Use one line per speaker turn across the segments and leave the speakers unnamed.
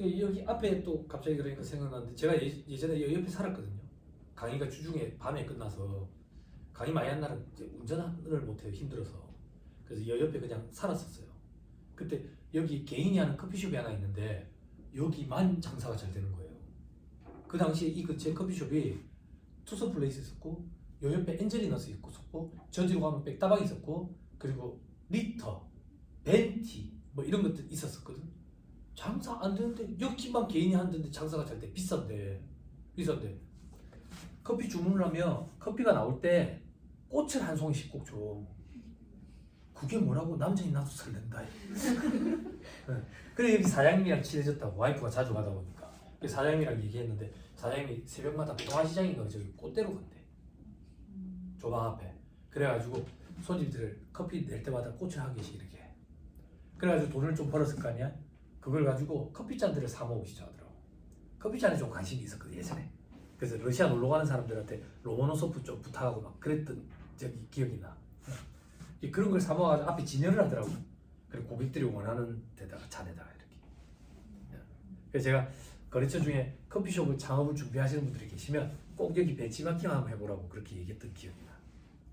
여기 앞에 또 갑자기 그러니까 생각나는데 제가 예전에 여기 옆에 살았거든요. 강의가 주중에 밤에 끝나서 강의 많이 한 날은 이제 운전을 못해요. 힘들어서. 그래서 여기 옆에 그냥 살았었어요. 그때 여기 개인이 하는 커피숍이 하나 있는데 여기만 장사가 잘 되는 거예요. 그 당시에 제 커피숍이 투서플레이스 있었고 요 옆에 엔젤리너스 있고 저 뒤로 가면 백다방 있었고 그리고 리터, 벤티 뭐 이런 것들 있었거든. 장사 안 되는데 여기만 개인이 하는데 장사가 잘 돼. 비싼데 커피 주문을 하면 커피가 나올 때 꽃을 한 송이씩 꼭 줘. 그게 뭐라고 남자인 나도 설렌다. 그래 여기 사장님이랑 친해졌다고. 와이프가 자주 가다 보니까 사장님이랑 얘기했는데 사장님이 새벽마다 동아시장인가 저기 꽃대로 간대. 조방 앞에. 그래가지고 손님들 커피 낼 때마다 꽃을 한 개씩 이렇게. 그래가지고 돈을 좀 벌었을 거 아니야. 그걸 가지고 커피잔들을 사 먹기 시작하더라고. 커피잔에 좀 관심이 있었거든 예전에. 그래서 러시아 놀러 가는 사람들한테 로마노소프 좀 부탁하고 막 그랬던 저기 기억이 나. 그런 걸 사 먹어가지고 앞에 진열을 하더라고. 그리고 고객들이 원하는 데다가 잔에다가 이렇게. 그래서 제가 거래처 중에 커피숍을 창업을 준비하시는 분들이 계시면 꼭 여기 벤치마킹 한번 해보라고 그렇게 얘기했던 기억이 나.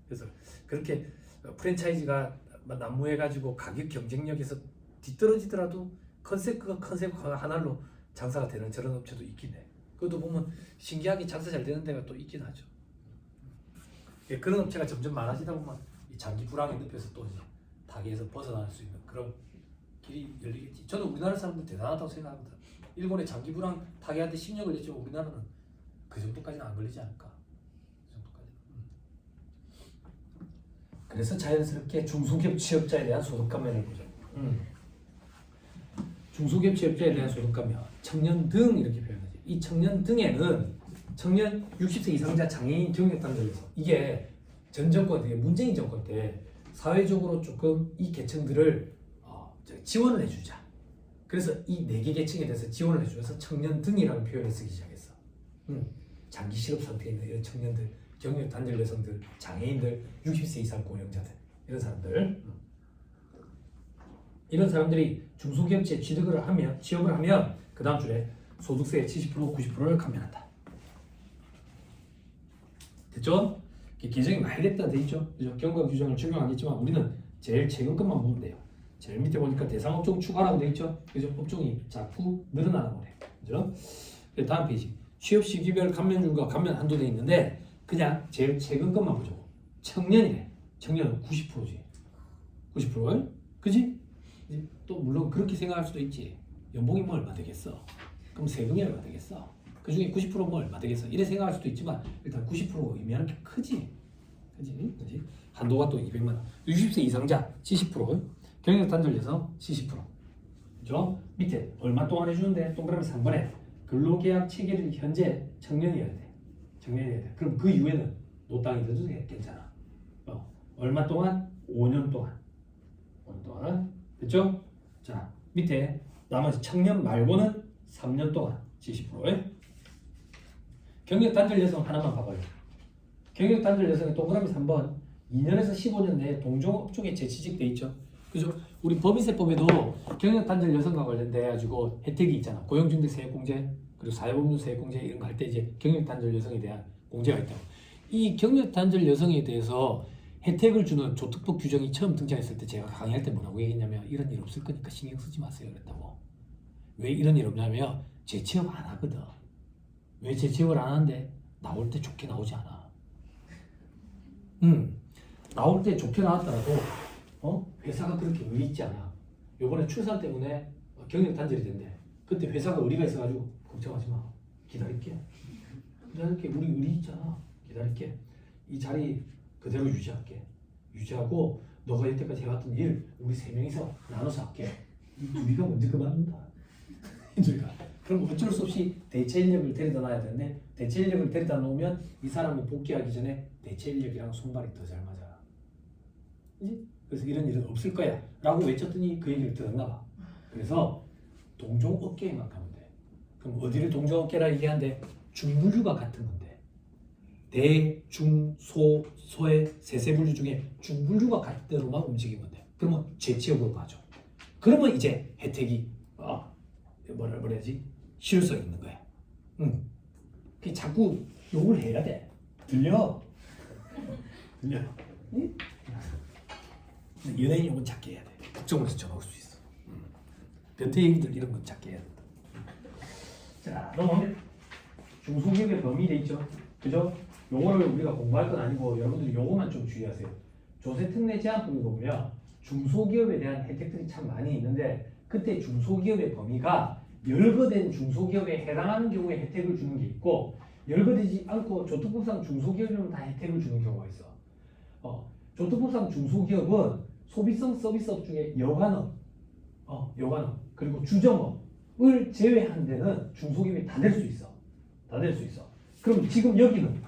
그래서 그렇게 프랜차이즈가 난무해가지고 가격 경쟁력에서 뒤떨어지더라도 컨셉 하나로 장사가 되는 저런 업체도 있긴 해. 그것도 보면 신기하게 장사 잘 되는 데가 또 있긴 하죠. 그런 업체가 점점 많아지다 보면 이 장기 불황의 늪에서 또 이제 타계에서 벗어날 수 있는 그런 길이 열리겠지. 저는 우리나라 사람들 대단하다고 생각합니다. 일본의 장기 불황 타계한테 10년 걸렸지만 우리나라는 그 정도까지는 안 걸리지 않을까. 그 정도까지. 그래서 자연스럽게 중소기업 취업자에 대한 소득 감면을 보죠. 중소기업 취업자에 대한 소득 감면, 청년 등 이렇게 표현하지. 이 청년 등에는 청년 60세 이상자 장애인 경력 단절에서 이게 전 정권 때 문재인 정권 때 사회적으로 조금 이 계층들을 지원을 해주자. 그래서 이 4개 계층에 대해서 지원을 해주면서 청년 등이라는 표현을 쓰기 시작했어. 장기 실업 상태에 있는 이런 청년들, 경력 단절 여성들, 장애인들, 60세 이상 고령자들 이런 사람들. 이런 사람들이 중소기업체에 취업을 하면 그 다음 줄에 소득세의 70%, 90%를 감면한다. 됐죠? 개정이 많이 됐다 돼 있죠. 경과 규정을 적용하겠지만 우리는 제일 최근 것만 보면 돼요. 제일 밑에 보니까 대상 업종 추가라고 돼 있죠. 그죠? 업종이 자꾸 늘어나는 거래. 그죠? 다음 페이지. 취업 시기별 감면율과 감면 한도 돼 있는데 그냥 제일 최근 것만 보죠. 청년이래. 청년은 90%지. 90%? 그지? 또 물론 그렇게 생각할 수도 있지. 연봉이 뭐 얼마 되겠어? 그럼 세금이 얼마 되겠어? 그 중에 90%뭐 얼마 되겠어? 이래 생각할 수도 있지만 일단 90% 의미하는 게 크지. 그지? 한도가 또 200만 원. 60세 이상자 70%, 경력 단절 여성 70%. 그죠? 밑에 얼마 동안 해주는데 동그라미 3번에 근로계약 체결일 현재 청년이어야 돼. 그럼 그 이후에는 노땅이돼도 괜찮아. 얼마 동안? 5년 동안. 5년 동안. 됐죠? 자, 밑에 나머지 청년 말고는 3년 동안 70%에 경력 단절 여성 하나만 봐봐요. 경력 단절 여성의 동그라미 3번 2년에서 15년 내에 동종 업종에 재취직돼 있죠. 그죠? 우리 법인세법에도 경력 단절 여성과 관련돼 가지고 혜택이 있잖아. 고용중대 세액공제 그리고 사회보험료 세액공제 이런 거 할 때 이제 경력 단절 여성에 대한 공제가 있다고. 이 경력 단절 여성에 대해서 혜택을 주는 조특법 규정이 처음 등장했을 때 제가 강의할 때 뭐라고 얘기했냐면 이런 일 없을 거니까 신경 쓰지 마세요 그랬다고. 왜 이런 일 없냐면 재취업 안 하거든. 왜 재취업을 안 하는데 나올 때 좋게 나오지 않아. 나올 때 좋게 나왔더라도 회사가 그렇게 의리 있지 않아. 요번에 출산 때문에 경력 단절이 된대. 그때 회사가 의리가 있어가지고 걱정하지 마. 기다릴게. 우리 의리 있잖아. 기다릴게. 이 자리 그대로 유지할게. 유지하고 너가 여태까지 해왔던 일 우리 3명이서 나눠서 할게. 우리가 먼저 그만둔다. 그러니까 그럼 어쩔 수 없이 대체 인력을 데려다 놔야 되는데 대체 인력을 데려다 놓으면 이 사람이 복귀하기 전에 대체 인력이랑 손발이 더 잘 맞아. 그지? 그래서 이런 일은 없을 거야 라고 외쳤더니 그 얘기를 들었나 봐. 그래서 동종업계에만 가면 돼. 그럼 어디를 동종업계라 얘기하는데 중분류가 같은 건데 대, 중, 소, 소의 세세분류 중에 중분류가 같은 대로만 움직이면 돼. 그러면 재취업으로 가죠. 그러면 이제 혜택이 뭐라 그래야지 실효성 있는 거야. 응. 그 자꾸 욕을 해야 돼. 들려? 들려? 응? 연예인 욕은 작게 해야 돼. 특정으로서 전화올 수 있어. 변태 얘기들 이런 건 작게 해야 된다. 자, 넘어가면 중소기업의 범위 돼 있죠. 그죠? 요거를 우리가 공부할 건 아니고 여러분들이 요거만 좀 주의하세요. 조세 특례 제한법을 보면 중소기업에 대한 혜택들이 참 많이 있는데 그때 중소기업의 범위가 열거된 중소기업에 해당하는 경우에 혜택을 주는 게 있고 열거되지 않고 조특법상 중소기업이면 다 혜택을 주는 경우가 있어. 조특법상 중소기업은 소비성 서비스업 중에 여관업, 여관업 그리고 주점업을 제외한 데는 중소기업이 다 될 수 있어. 다 될 수 있어. 그럼 지금 여기는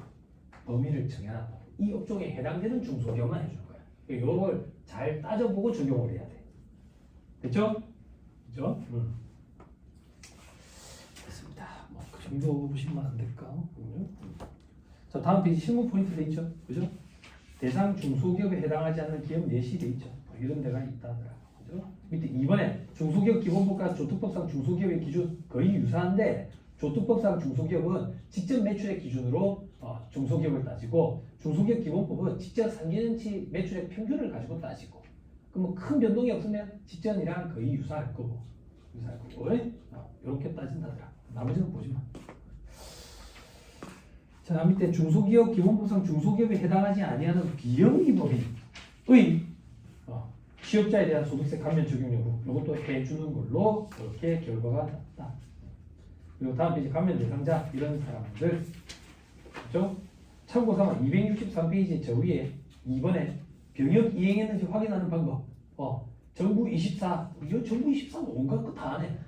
범위를 정해놨다. 이 업종에 해당되는 중소기업만 해주는 거야. 이걸 잘 따져보고 적용을 해야 돼. 됐죠? 그죠? 됐습니다. 뭐 그 정도 보시면 안 될까? 자, 다음 페이지 실무 포인트 돼 있죠? 그죠? 대상 중소기업에 해당하지 않는 기업 넷이 돼 있죠. 이런 데가 있다더라. 그죠? 밑에 2번에 중소기업 기본법과 조특법상 중소기업의 기준 거의 유사한데 조특법상 중소기업은 직접 매출의 기준으로 중소기업을 따지고 중소기업 기본법은 직접 3개년치 매출의 평균을 가지고 따지고 그럼 큰 변동이 없으면 직전이랑 거의 유사할 거고 이렇게 따진다더라. 나머지는 보지 마. 자, 밑에 중소기업 기본법상 중소기업에 해당하지 아니하는 비영리법인의 취업자에 대한 소득세 감면 적용 여부 이것도 해주는 걸로 이렇게 결과가 났다. 그리고 다음 페이지 감면 대상자 이런 사람들 그렇죠? 참고 삼아 263페이지 저 위에 2번에 병역 이행했는지 확인하는 방법 정부 24 이거 정부 24 온갖 거 다 하네.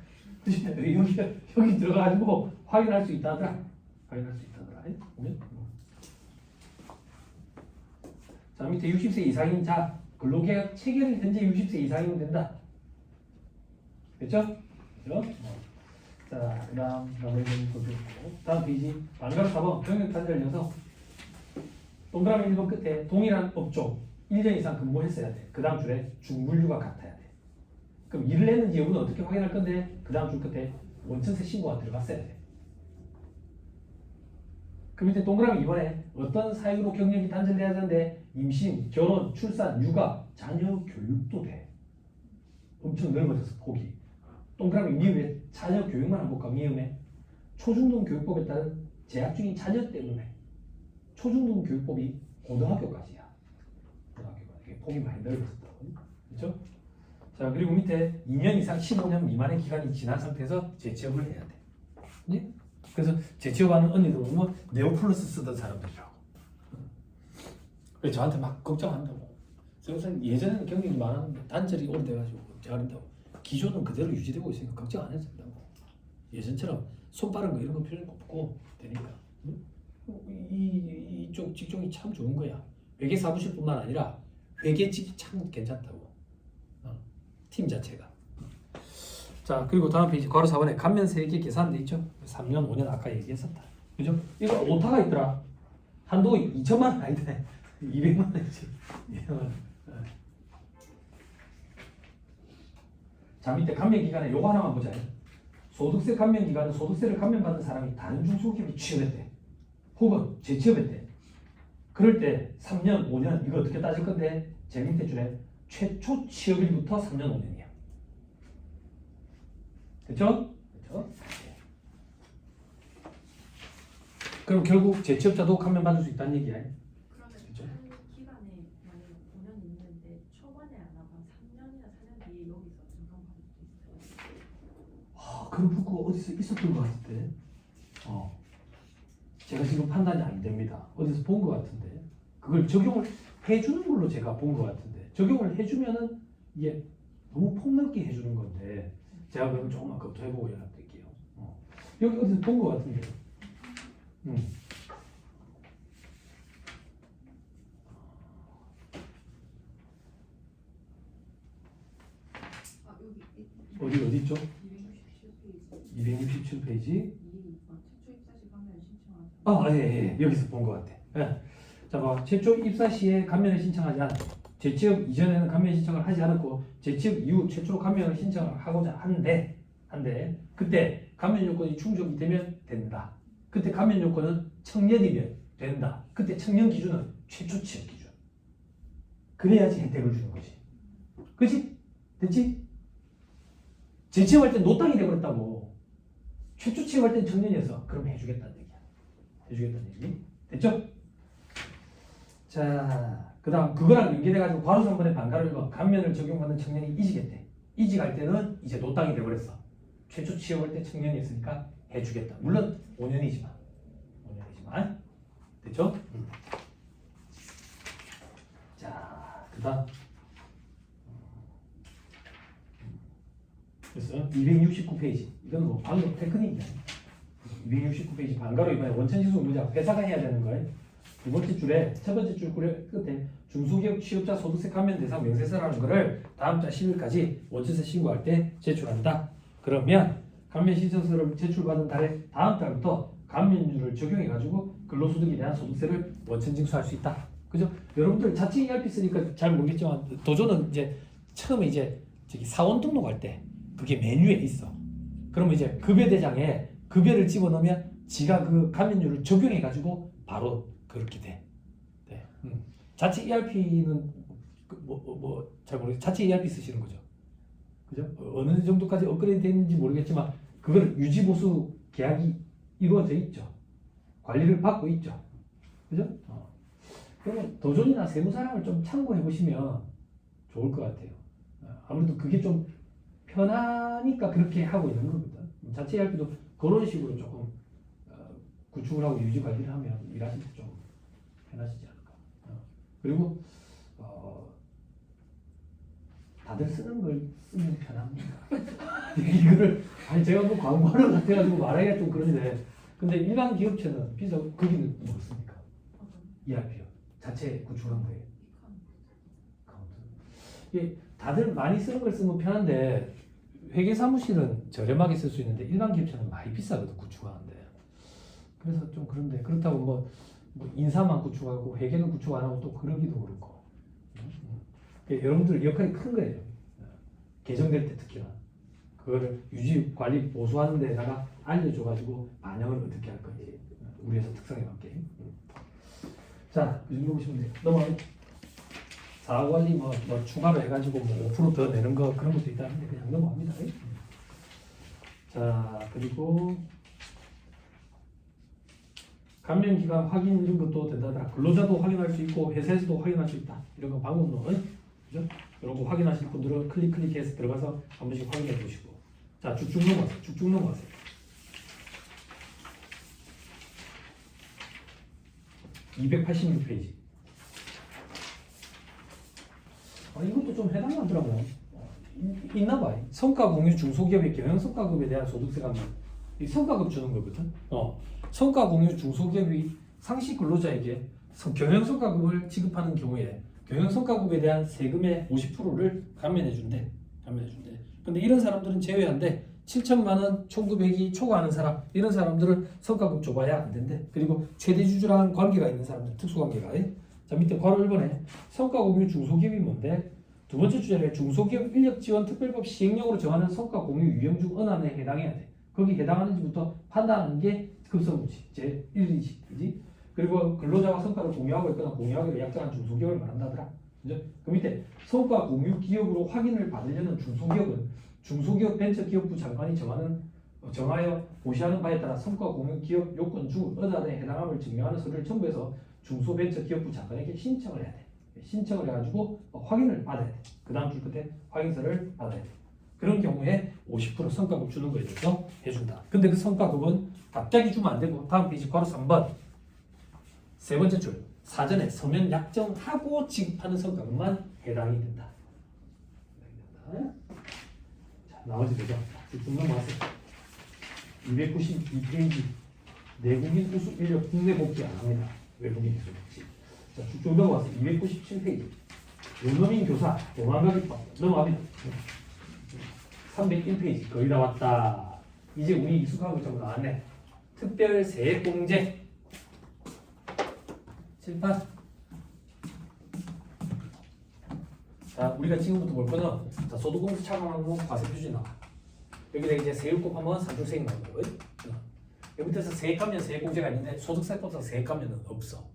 여기 들어가가지고 확인할 수 있다더라. 확인할 수 있다더라. 자, 밑에 60세 이상인 자 근로계약 체결은 현재 60세 이상이면 된다. 됐죠? 그죠? 자, 그 다음 나머지는 또 좋고 다음 페이지 반가로 4번 병역 단절 녀석 동그라미 1번 끝에 동일한 업종 1년 이상 근무했어야 돼. 그 다음 줄에 중분류가 같아야 돼. 그럼 일을 했는지 여부는 어떻게 확인할 건데 그 다음 줄 끝에 원천세 신고가 들어갔어야 돼. 그 밑에 동그라미 2번에 어떤 사유로 경력이 단절돼야 되는데 임신, 결혼, 출산, 육아, 자녀 교육도 돼. 엄청 넓어졌어 폭이. 동그라미 미음에 자녀 교육만 안 볼까 미음에 초중등 교육법에 따른 재학 중인 자녀 때문에 초중등 교육법이 고등학교까지야. 고등학교까지 폭이 많이 넓어졌다고. 그렇죠? 자, 그리고 밑에 2년 이상 15년 미만의 기간이 지난 상태에서 재취업을 해야 돼. 네? 그래서 재취업하는 언니들 보면 네오플러스 쓰던 사람들이라고. 그래서 저한테 막 걱정한다고. 그래서 예전에는 경력이 많았는데 단절이 오래돼가지고 걱정한다고. 기존은 그대로 유지되고 있으니까 걱정 안 해도 된다고. 예전처럼 손 빠른 거 이런 거 필요 없고 되니까. 이쪽 직종이 참 좋은 거야. 회계 사무실뿐만 아니라 회계직이 참 괜찮다고. 팀 자체가. 자, 그리고 다음 페이지 괄호 4번에 감면 세액이 계산돼 있죠. 3년 5년 아까 얘기했었다. 그죠? 이거 오타가 있더라. 한도 2천만 원 아니다. 200만 원이지. 200만 원. 자, 밑에 감면 기간에 요거 하나만 보자. 소득세 감면 기간은 소득세를 감면받는 사람이 다른 중소기업에 취업했대. 혹은 재취업했대. 그럴 때 3년, 5년 이거 어떻게 따질 건데 제 밑에 줄에 최초 취업일부터 3년, 5년이야. 그렇죠? 그렇죠? 그럼 결국 재취업자도 감면받을 수 있다는 얘기야.
그러면
그렇죠?
한 기간에 만약 5년 있는데 초반에 안 하고 3년이나 4년 뒤에 여기서 증강받을 수도 있어요.
그런 문구가 어디서 있었던 것 같은데. 제가 지금 판단이 안 됩니다. 어디서 본 것 같은데. 그걸 적용을 해주는 걸로 제가 본 것 같은데. 적용을 해주면은 이게 너무 폭넓게 해주는 건데. 제가 그럼 조금만 검토해보고 연락드릴게요. 여기 어디서 본 것 같은데. 어디 있죠? 267페이지. 예. 여기서 본 것 같아. 예. 자, 봐. 최초 입사 시에 감면을 신청하지 않아. 재취업 이전에는 감면 신청을 하지 않았고 재취업 이후 최초로 감면을 신청을 하고자 하는데 한데 그때 감면 요건이 충족이 되면 된다. 그때 감면 요건은 청년이면 된다. 그때 청년 기준은 최초 취업 기준. 그래야지 혜택을 주는 거지. 그치? 됐지? 재취업할 땐 노땅이 돼버렸다고. 최초 취업할 땐 청년이어서 그럼 해주겠다는 얘기야. 해주겠다는 얘기. 됐죠? 자, 그 다음 그거랑 연계돼가지고 괄호 3번의 반가를 읽어. 감면을 적용받는 청년이 이직했대. 이직할 때는 이제 노땅이 돼버렸어. 최초 취업할 때 청년이었으니까 해주겠다. 물론 5년이지만. 5년이지만. 됐죠? 자, 그 다음 그래서 269페이지. 이건 뭐 방금 테크닉이야. 269페이지 반가로 이번에 원천지수 문제 회사가 해야 되는 거예요. 두 번째 줄에 첫 번째 줄 끝에 중소기업 취업자 소득세 감면 대상 명세서라는 거를 다음 달 10일까지 원천세 신고할 때 제출한다. 그러면 감면 신청서를 제출받은 달에 다음 달부터 감면율을 적용해가지고 근로소득에 대한 소득세를 원천 징수할 수 있다. 그죠? 여러분들 자체 ERP 쓰니까 잘 모르겠지만 도조는 이제 처음에 이제 저기 사원 등록할 때 그게 메뉴에 있어. 그러면 이제 급여대장에 급여를 집어넣으면 지가 그 감면율을 적용해가지고 바로 그렇게 돼. 네. 자체 ERP는 잘 모르겠어요. 자체 ERP 쓰시는 거죠. 그죠? 어느 정도까지 업그레이드 됐는지 모르겠지만 그걸 유지보수 계약이 이루어져 있죠. 관리를 받고 있죠. 그죠? 그러면 도전이나 세무사랑을 좀 참고해 보시면 좋을 것 같아요. 아무래도 그게 좀 편하니까 그렇게 하고 있는 거거든. 자체 ERP도 그런 식으로 조금 구축을 하고 유지 관리를 하면 일하실 때 좀 편하시지 않을까. 그리고 다들 쓰는 걸 쓰면 편합니다. 이거를 아니 제가 뭐 광고를 같아가지고 말하기가 좀 그런데 근데 일반 기업체는 비자 거기는 뭐습니까? ERP요. 자체 구축한 거예요. 이게 다들 많이 쓰는 걸 쓰면 편한데 회계 사무실은 저렴하게 쓸 수 있는데 일반 기업체는 많이 비싸거든 구축하는데. 그래서 좀 그런데 그렇다고 뭐 인사만 구축하고 회계는 구축 안 하고 또 그러기도 그렇고. 여러분들 역할이 큰 거예요. 개정될 때 특히나 그거를 유지 관리 보수하는 데다가 알려줘가지고 반영을 어떻게 할 건지 우리 회사 특성에 맞게. 자, 이 정도 보시면 돼요. 넘어가요. 사관리 뭐 추가로 해가지고 뭐 5%더 내는 거 그런 것도 있다는데 그냥 넘어갑니다. 자, 그리고 감면 기간 확인 이런 것도 된다더라. 근로자도 확인할 수 있고 회사에서도 확인할 수 있다. 이런 거 방법론은 그죠? 이런 거 확인하실 분들은 클릭해서 들어가서 한 번씩 확인해 보시고. 자, 쭉쭉 넘어가세요. 쭉쭉 넘어가세요. 286페이지. 이것도 좀 해당하더라고요. 있나봐. 성과공유 중소기업의 경영성과급에 대한 소득세 감면. 이 성과급 주는 거거든. 성과공유 중소기업이 상시 근로자에게 경영성과급을 지급하는 경우에 경영성과급에 대한 세금의 50%를 감면해 준대. 근데 이런 사람들은 제외한데 7천만 원 총급액이 초과하는 사람 이런 사람들은 성과급 줘봐야 안 된대. 그리고 최대 주주랑 관계가 있는 사람들 특수관계가. 자, 밑에 괄호 1번에 성과공유 중소기업이 뭔데? 두 번째 주제에 중소기업 인력지원 특별법 시행령으로 정하는 성과공유 유형 중 어느 하나에 해당해야 돼. 거기 해당하는지부터 판단하는 게 급선무지 제1, 2지. 그지? 그리고 근로자와 성과를 공유하고 있거나 공유하기로 약정한 중소기업을 말한다더라. 그죠? 그 밑에 성과 공유 기업으로 확인을 받으려는 중소기업은 중소기업 벤처기업부 장관이 정하여 보시하는 바에 따라 성과 공유 기업 요건 중 어느 하나에 해당함을 증명하는 서류를 첨부해서 중소벤처기업부 장관에게 신청을 해야 돼. 신청을 해가지고 확인을 받아야 돼. 그 다음 줄 끝에 확인서를 받아야 돼. 그런 경우에 50% 성과급 주는 거에 대해서 해준다. 근데 그 성과급은 갑자기 주면 안 되고 다음 페이지 괄호 3번 세 번째 줄 사전에 서면 약정하고 지급하는 성과급만 해당이 된다. 자, 나머지 되죠. 쭉 넘어가세요. 292페이지 내국인 우수 인력 국내 복귀 안 합니다. 외국인 우수 복귀. 자, 쭉 넘어가서 297페이지 원어민 교사 도망가기법 넘어갑니다. 301페이지 거의 다 왔다. 이제 우리 익숙한 거 전부 나왔네. 특별 세액공제 칠판. 자, 우리가 지금부터 볼 거는 자, 소득공제 차감하고 과세 표준이 나와. 여기다 이제 세율 곱하면 산출세액 나오고 여기 밑에서 세액감면 세액공제가 있는데 소득세법상 세액감면은 없어.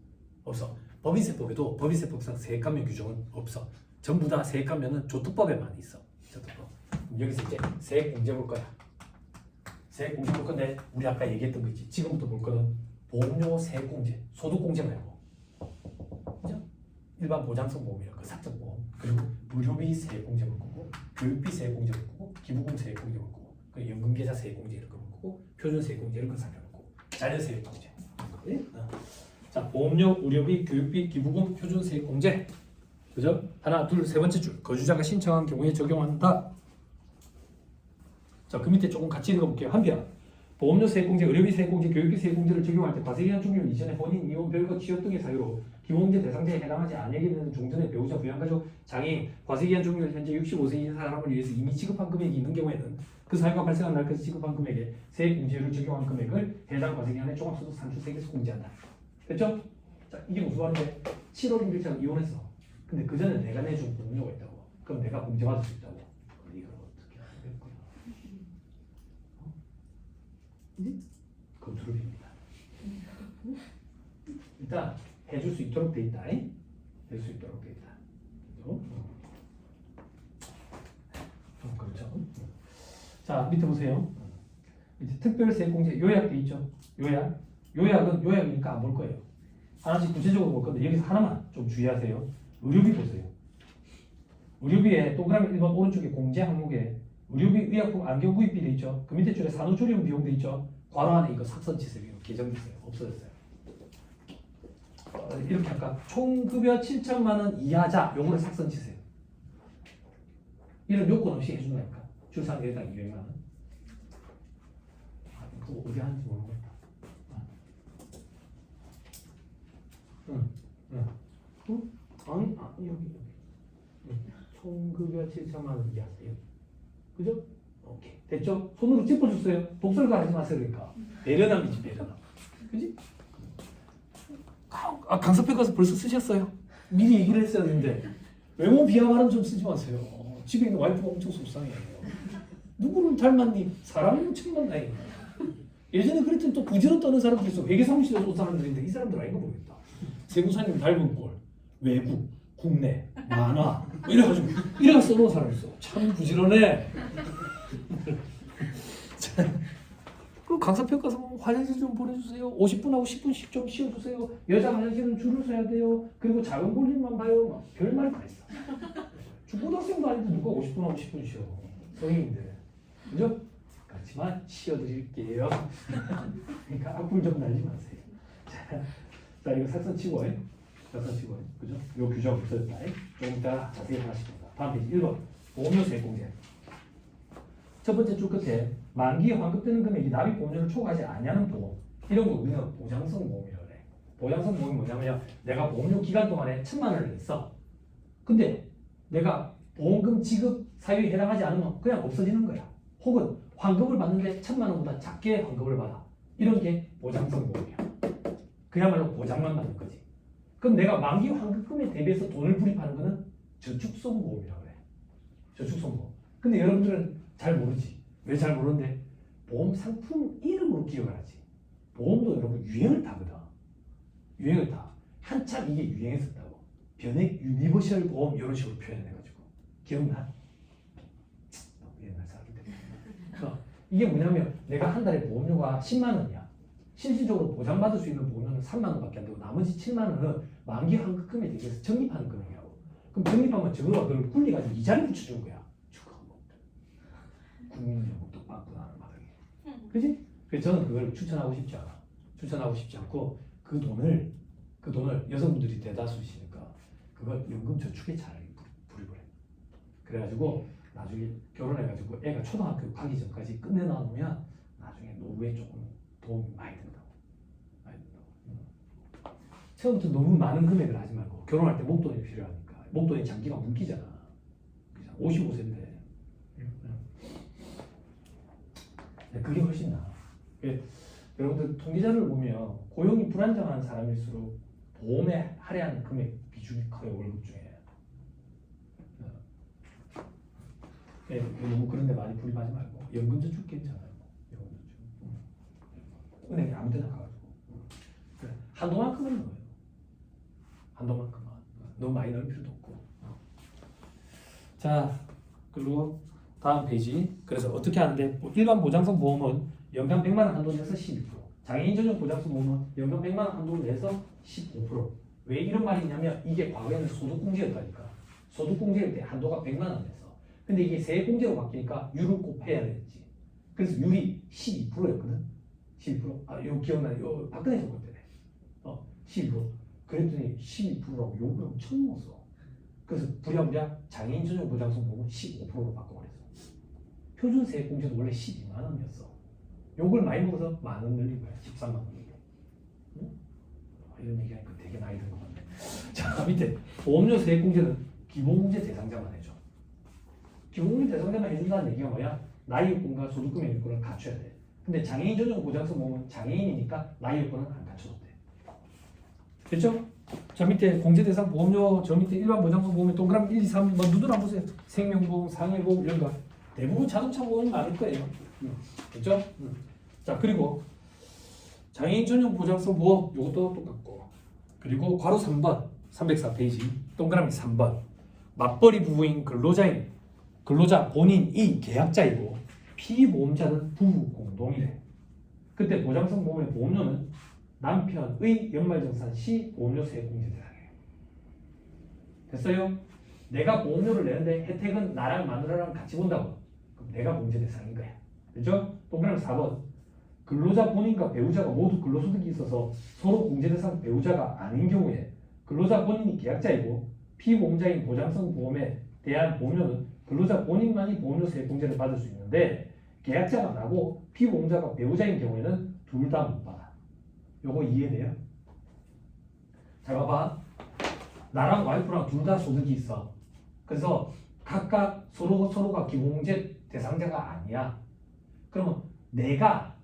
법인세법상 세액감면 규정은 없어. 전부 다 세액감면은 조특법에만 있어. 조특법. 여기서 이제 세액공제 볼 거야. 세액공제 볼 건데 우리 아까 얘기했던 거 있지. 지금부터 볼 거는 보험료 세액공제, 소득공제 말고 그죠? 일반 보장성 보험이라고 사적보험 그리고 의료비 세액공제 볼 거고 교육비 세액공제 볼 거고 기부금 세액공제 볼 거고 그 연금계좌 세액공제 이런 거 볼 거고 표준 세액공제 이런 거 살펴볼 거고 자녀세액공제 자 보험료, 의료비, 교육비, 기부금, 표준 세액공제 그죠? 하나, 둘, 세 번째 줄 거주자가 신청한 경우에 적용한다. 자, 그 밑에 조금 같이 읽어볼게요. 한편 보험료 세액공제, 의료비 세액공제, 교육비 세액공제를 적용할 때 과세기한 종료 이전에 혼인, 이혼, 별거, 취업 등의 사유로 기본공제 대상자에 해당하지 아니하게 되는 종전의 배우자, 부양가족, 장애인, 과세기한 종료를 현재 65세 이상 사람을 위해서 이미 지급한 금액이 있는 경우에는 그 사유가 발생한 날까지 지급한 금액에 세액공제율을 적용한 금액을 해당 과세기한의 종합소득 산출세액에서 공제한다. 됐죠? 자, 이게 무슨 말인데 7월 임대차가 이혼했어. 근데 그 전에 내가 내준 보험료가 있다고. 그럼 내가 공제받을 수 있다고. 그럼 이걸 어떻게 하면 될 거야? 컨트롤입니다. 일단 해줄 수 있도록 돼 있다. 해줄 수 있도록 돼 있다. 그렇죠. 자 밑에 보세요. 밑에 특별세액공제 요약돼 있죠. 요약이니까 안 볼 거예요. 하나씩 구체적으로 볼 건데 여기서 하나만 좀 주의하세요. 의료비 보세요. 의료비에 동그라미 1번 오른쪽에 공제 항목에 의료비, 의약품, 안경 구입비 돼 있죠. 그 밑에 줄에 산후조리원 비용 돼 있죠. 괄호 안에 이거 삭선치세요. 이거 개정됐어요. 없어졌어요. 이렇게 할까? 총급여 7천만 원 이하자 요거를 삭선치세요. 이런 요건 없이 해준다니까. 출산계획당 200만 원. 그거 어디 하는지 모르겠다. 아니, 여기. 총급여 7천만 원 이하세요. 그죠? 오케이. 됐죠? 손으로 짚어줬어요. 독설가 하지 마세요. 그러니까. 배려남이지, 배려남. 그지? 강사평 가서 벌써 쓰셨어요. 미리 얘기를 했어야 되는데. 외모 비하 발음 좀 쓰지 마세요. 집에 있는 와이프가 엄청 속상해요. 누구를 닮았니? 사람을 처음 만나요. 예전에 그랬더니 또 부지런 떠는 사람들 있어. 회계사무실에서 온 사람들인데 이 사람들 아닌가 모르겠다. 세무사님 닮은 꼴, 외국, 국내, 만화 이래가지고 이래가 써놓은 사람 있어. 참 부지런해. 그 강사평 가서 화장실 좀 보내주세요. 50분하고 10분씩 좀 쉬어주세요. 여자 화장실은 줄을 서야 돼요. 그리고 작은 볼일만 봐요. 막 별말 다 있어. 중고등학생도 아닌데 누가 50분하고 10분 쉬어. 성인인데. 그죠? 그렇지만 쉬어드릴게요. 그러니까 악플 좀 날지 마세요. 자 이거 삭선 치고 그죠? 요 규정 없어졌다. 조금 이따 자세히 하나씩 본다. 다음 페이지 1번 보험료 세액공제. 첫 번째 줄 끝에 만기에 환급되는 금액이 납입 보험료를 초과하지 아니하는 보험, 이런 거 우리는 보장성 보험이라고 그래. 보장성 보험이 뭐냐면 내가 보험료 기간 동안에 1,000만 원을 냈어. 근데 내가 보험금 지급 사유에 해당하지 않으면 그냥 없어지는 거야. 혹은 환급을 받는데 1,000만 원보다 작게 환급을 받아. 이런 게 보장성 보험이야. 그야말로 보장만 받는 거지. 그럼 내가 만기 환급금에 대비해서 돈을 불입하는 거는 저축성 보험이라고 그래. 저축성 보험. 근데 여러분들은 잘 모르지. 왜 잘 모르는데? 보험 상품 이름으로 기억을 하지. 보험도 여러분 유행을 타거든. 유행을 타. 한참 이게 유행했었다고. 변액 유니버셜 보험 이런 식으로 표현해가지고. 기억나? 옛날 사람들. 이게 뭐냐면 내가 한 달에 보험료가 10만 원이야. 실질적으로 보장받을 수 있는 보험료는 3만 원밖에 안 되고 나머지 7만 원은 만기 환급금에 대비해서 적립하는 금액이라고. 그럼 적립하면 저거가 그걸 굴려가지고 이자를 붙여준 거야. 국민연금도 빵꾸 나는 바닥에. 그지? 그래서 저는 그걸 추천하고 싶지 않아. 추천하고 싶지 않고 그 돈을 여성분들이 대다수시니까 그걸 연금 저축에 차라리 불입을 해. 그래가지고 나중에 결혼해가지고 애가 초등학교 가기 전까지 끝내 놔놓으면 나중에 노후에 조금 도움이 많이 된다고. 처음부터 너무 많은 금액을 하지 말고 결혼할 때 목돈이 필요하니까. 목돈이 장기가 뭉기잖아. 55세인데. 그게 훨씬 나아. 여러분들 통계자료를 보면 고용이 불안정한 사람일수록 보험에 할애하는 금액 비중이 커요. 월급 중에. 예, 너무 그런데 많이 불입하지 말고 연금저축 괜찮아요. 연금저축. 은행에 아무 데나 가가지고 그래, 한도만큼은 넣어요. 한도만큼만. 너무 많이 넣을 필요도 없고. 자, 그리고 다음 페이지. 그래서 어떻게 하는데 뭐 일반 보장성 보험은 연간 100만 원 한도 내서 12%, 장애인 전용 보장성 보험은 연간 100만 원 한도 내서 15%. 왜 이런 말이 있냐면 이게 과거에는 소득공제였다니까. 소득공제일 때 한도가 100만 원에서. 근데 이게 세액공제로 바뀌니까 유를 곱해야 되지. 그래서 율이 12%였거든. 12%. 아, 이거 기억나요? 이거 박근혜 정권 때네. 12%. 그랬더니 12%라고 욕을 엄청 먹었어. 그래서 부랴부랴 장애인 전용 보장성 보험은 15%로 바꿔버렸어. 표준 세액공제도 원래 12만 원이었어. 욕을 많이 먹어서 만 원 늘린 거야. 13만 원으로. 응? 이런 얘기하니까 되게 나이 든 것 같네. 자, 밑에 보험료 세액공제는 기본공제 대상자만 해줘. 기본공제 대상자만 해준다는 얘기가 뭐야? 나이 요건과 소득금액 요건을 갖춰야 돼. 근데 장애인 전용 보장성 보험은 장애인이니까 나이 요건은 안 갖춰도 돼. 됐죠? 자, 밑에 공제 대상 보험료, 저 밑에 일반 보장성 보험에 동그라미 1, 2, 3, 뭐 누구나 보세요. 생명보험, 상해보험 이런 거 대부분 자동차 보험이 많을 거예요. 됐죠? 자, 그리고 장애인 전용 보장성 보험 이것도 똑같고, 그리고 괄호 3번 304페이지 동그라미 3번 맞벌이 부부인 근로자 본인이 계약자이고 피보험자는 부부 공동이래. 그때 보장성 보험의 보험료는 남편의 연말정산 시 보험료 세액공제 대상이에요. 됐어요? 내가 보험료를 내는데 혜택은 나랑 마누라랑 같이 본다고. 그럼 내가 공제 대상인 거야. 그죠? 동그라미 4번 근로자 본인과 배우자가 모두 근로소득이 있어서 서로 공제 대상 배우자가 아닌 경우에 근로자 본인이 계약자이고 피보험자인 보장성 보험에 대한 보험료는 근로자 본인만이 보험료 세액공제를 받을 수 있는데 계약자가 나고 피보험자가 배우자인 경우에는 둘 다 못 받아. 요거 이해돼요? 잘 봐봐. 나랑 와이프랑 둘 다 소득이 있어. 그래서 각각 서로가 기본공제 대상자가 아니야. 그러면 내가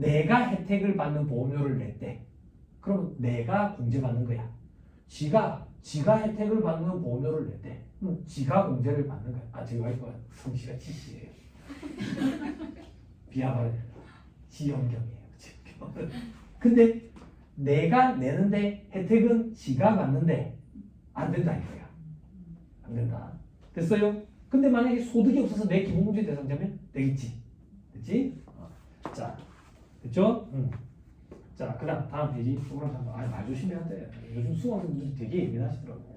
혜택을 받는 보험료를 냈대. 그러면 내가 공제받는 거야. 지가 혜택을 받는 보험료를 냈대. 그럼 지가 공제를 받는 거야. 아, 저희 와이프가 성씨가 지씨예요. 비하발 지연경이에요. 근데 내가 내는데 혜택은 지가 받는데 안 된다 이거야. 안 된다. 됐어요? 근데 만약에 소득이 없어서 내 기본공제 대상자면 되겠지. 됐지? 자, 됐죠? 자, 그다음 다음 페이지. 말 조심해야 돼. 요즘 수강생들이 되게 예민하시더라고.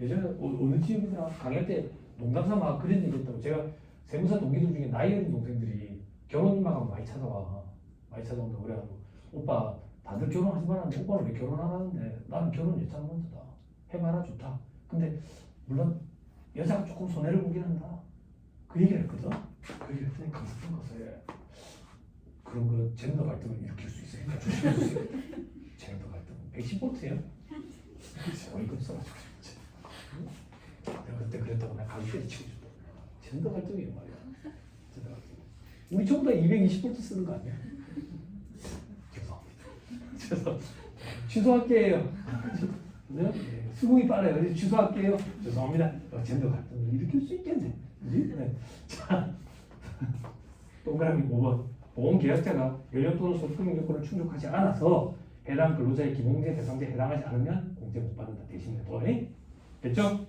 예전에 어느 지역이나 강의 때 농담삼아 그런 얘기 했다고. 제가 세무사 동기들 중에 나이 어린 동생들이 결혼 임박하면 많이 찾아온다고 그래가지고 오빠 다들 결혼하지 말았는데 오빠는 왜 결혼 안 하는데 나는 결혼 예찬 먼저다. 해봐라 좋다. 근데 물론 여자가 조금 손해를 보긴 한다. 그 얘기를 했거든. 그 얘기를 했더니 강사분 가서 그런 거 젠더 갈등을 일으킬 수 있으니까 조심해주세요. 젠더 갈등 110V예요? 어이가 없어가지고 내가 그때 그랬다고 내가 가기 때리치고 싶다. 젠더 갈등이에요 말이야. 젠더 갈등. 우리 전부 다 220V 쓰는 거 아니야? 죄송합니다. 취소할게요. 네? 수긍이 빨라요. 그래서 취소할게요. 죄송합니다. 젠더 갈등을 일으킬 수 있겠네. 네. 자, 동그라미 5번. 보험 계약자가 연령 또는 소득금 요건을 충족하지 않아서 해당 근로자의 기본공제 대상자에 해당하지 않으면 공제 못 받는다. 대신에 더해. 됐죠?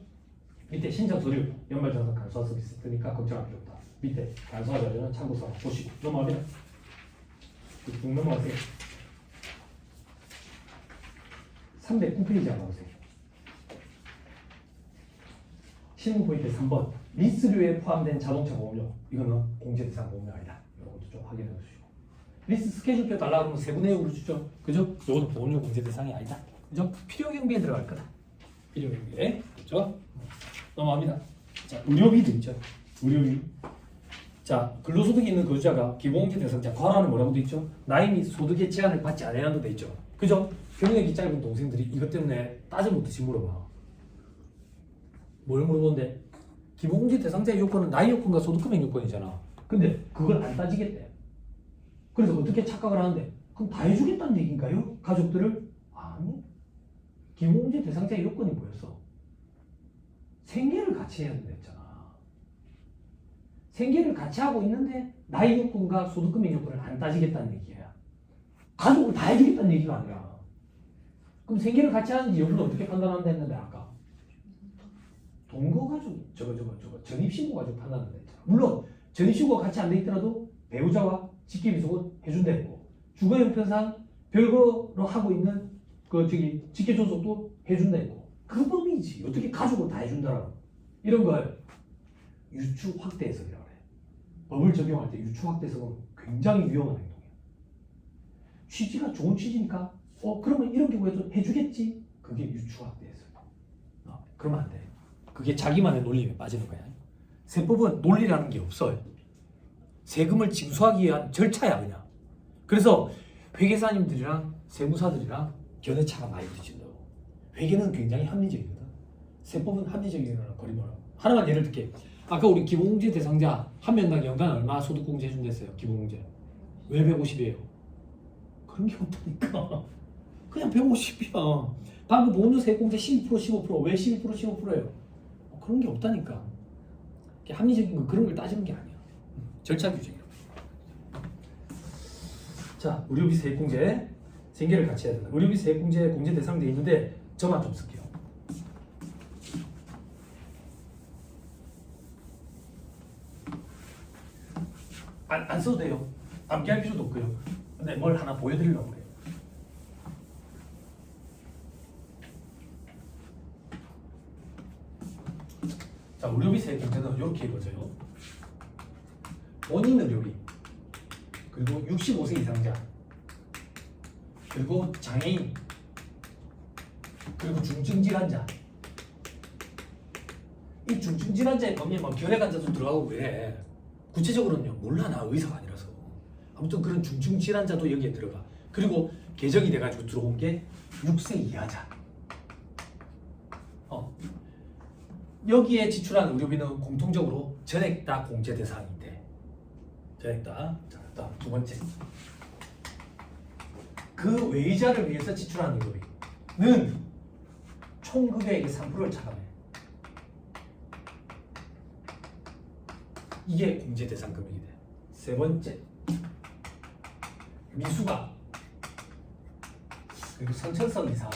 밑에 신청 서류 연말정산 간소화 서비스 뜨니까 걱정할 필요 없다. 밑에 간소화 자료는 참고서 보시고 넘어갑니다. 쭉 넘어가세요. 309페이지 한번 보세요. 실무 포인트 3번 리스료에 포함된 자동차 보험료 이거는 공제 대상 보험료 아니다. 이런 것도 좀 확인해 주시고 리스 스케줄표 달라 그러면 세부 내용으로 주죠. 그죠? 이것도 보험료 공제 대상이 아니다. 그죠? 필요 경비에 들어갈 거다. 필요 경비에 그죠? 넘어갑니다. 자, 의료비도 있죠. 의료비. 자, 근로소득이 있는 거주자가 기본공제 대상자 괄호는 뭐라고 돼 있죠? 나이 및 소득의 제한을 받지 않아야한도 돼 있죠. 그죠? 경력이 짧은 동생들이 이것 때문에 따져먹듯이 물어봐. 뭘 물어보는데? 기본공제 대상자의 요건은 나이 요건과 소득금액 요건이잖아. 근데 그걸 안 따지겠대. 그래서 어떻게 착각을 하는데? 그럼 다 해주겠다는 얘기인가요? 가족들을? 아니. 기본공제 대상자의 요건이 뭐였어? 생계를 같이 해야 된다 했잖아. 생계를 같이 하고 있는데 나이 요건과 소득금액 요건을 안 따지겠다는 얘기야. 가족을 다 해주겠다는 얘기가 아니라. 그럼 생계를 같이 하는지 여부를 어떻게 판단한다 했는데 아까 동거 가족 저거 전입신고 가족 판단한다 했잖아. 물론 전입신고가 같이 안 돼 있더라도 배우자와 직계비속은 해준다 했고 주거 형편상 별거로 하고 있는 직계존속도 해준다 했고 그 범위지. 어떻게 가족을 다 해준다라고. 이런 걸 유추 확대 해석이라고 그래. 법을 적용할 때 유추 확대 해석은 굉장히 위험한 행동이야. 취지가 좋은 취지니까 그러면 이런 경우에도 해주겠지. 그게 유추 확대 해석. 그러면 안 돼. 그게 자기만의 논리에 빠지는 거야. 세법은 논리라는 게 없어요. 세금을 징수하기 위한 절차야 그냥. 그래서 회계사님들이랑 세무사들이랑 견해차가 많이 부딪힌다고. 회계는 굉장히 합리적이거든. 세법은 합리적이거나 거리멀어. 하나만 예를 들게. 아까 우리 기본공제 대상자 한 명당 연간 얼마 소득공제 해준댔어요. 기본공제. 왜 150이에요? 그런 게 없다니까. 그냥 150이야. 방금 보험료 세액공제 12% 15% 왜 12% 15%예요? 그런 게 없다니까. 합리적인 거 그런 걸 따지는 게 아니야. 절차 규정이라고. 자, 의료비 세액공제 생계를 같이 해야 된다. 의료비 세액공제 공제 대상돼 있는데 저만 좀 쓸게요. 안 써도 돼요. 암기할 필요도 없고요. 근데 뭘 하나 보여드리려고 그래요. 자, 의료비 세액공제는 이렇게 이루어져요. 본인 의료비, 그리고 65세 이상자, 그리고 장애인, 그리고 중증질환자. 이 중증질환자의 범위에 뭐 결핵환자도 들어가고 그래. 구체적으로는요 몰라. 나 의사가 아니라서. 아무튼 그런 중증질환자도 여기에 들어가. 그리고 개정이 돼가지고 들어온 게 6세 이하자. 여기에 지출한 의료비는 공통적으로 전액 다 공제 대상이 돼. 전액 다. 자, 다음 두 번째. 그 외의자를 위해서 지출한 의료비는 총 금액의 3%를 차감해. 이게 공제 대상 금액이 돼. 세 번째. 미수가 그리고 선천성 이상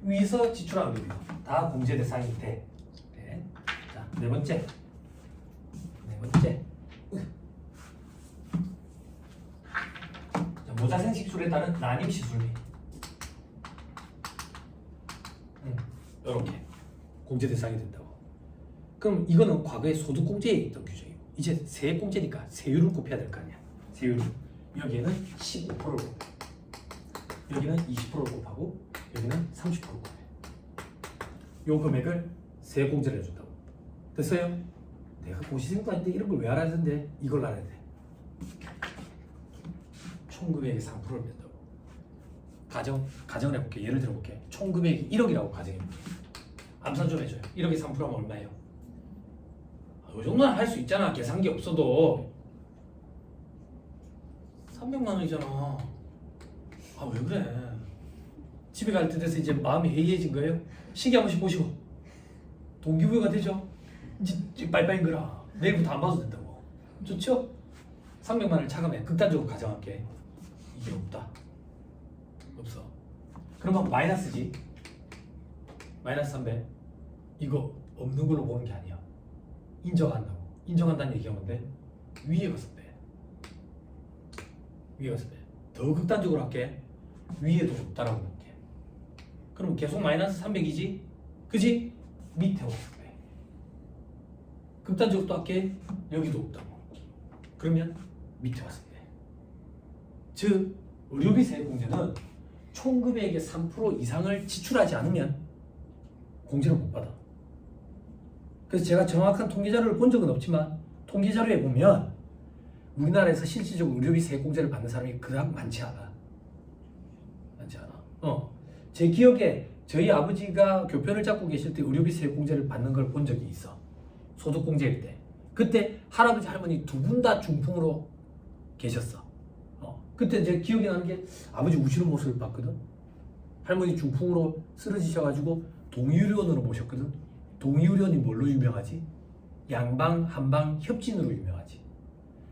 위에서 지출한 의료비 다 공제 대상이 돼. 네. 자, 네 번째. 자, 모자생 식술에 따른 난임 시술비. 이렇게 공제 대상이 된다고. 그럼 이거는 과거에 소득공제에 있던 규정이고 이제 세액공제니까 세율을 곱해야 될 거 아니야. 세율. 여기에는 15%를 곱해. 여기는 20%를 곱하고 여기는 30%를 곱해. 요 금액을 세액공제를 해준다고. 됐어요? 내가 고시생도 아닌데 이런 걸 왜 알아야 되는데 이걸 알아야 돼. 총 금액의 3%를 뺀다고. 가정을 해볼게. 예를 들어볼게. 총 금액이 1억이라고 가정해볼게. 암산 좀 해줘요. 1억에 3%하면 얼마예요? 이 정도는 할 수 있잖아. 계산기 없어도. 300만 원이잖아. 왜 그래? 집에 갈 때 돼서 이제 마음이 해이해진 거예요? 시계 한 번씩 보시고 동기부여가 되죠? 이제 빨리빨리 거라. 내일부터 안 봐도 된다고. 좋죠? 300만 원을 차감해. 극단적으로 가정할게. 이게 없다. 없어. 그러면 마이너스지. 마이너스 300. 이거 없는 걸로 보는 게 아니야. 인정한다고. 인정한다는 얘기가 뭔데? 위에 가서 빼. 위에 가서 빼. 더 극단적으로 할게. 위에도 없다라고 볼게. 그럼 계속 마이너스 300이지? 그지? 밑에 와서 빼. 극단적으로 또 할게. 여기도 없다고. 그러면 밑에 와서 빼. 즉 의료비 세액공제는 총 금액의 3% 이상을 지출하지 않으면 공제를 못 받아. 그래서 제가 정확한 통계자료를 본 적은 없지만 통계자료에 보면 우리나라에서 실질적으로 의료비 세액공제를 받는 사람이 그닥 많지 않아. 제 기억에 저희 아버지가 교편을 잡고 계실 때 의료비 세액공제를 받는 걸 본 적이 있어. 소득공제일 때. 그때 할아버지 할머니 두 분 다 중풍으로 계셨어. 그때 제 기억이 나는 게 아버지 우시는 모습을 봤거든. 할머니 중풍으로 쓰러지셔가지고 동의의료원으로 모셨거든. 동의의료원이 뭘로 유명하지? 양방, 한방 협진으로 유명하지.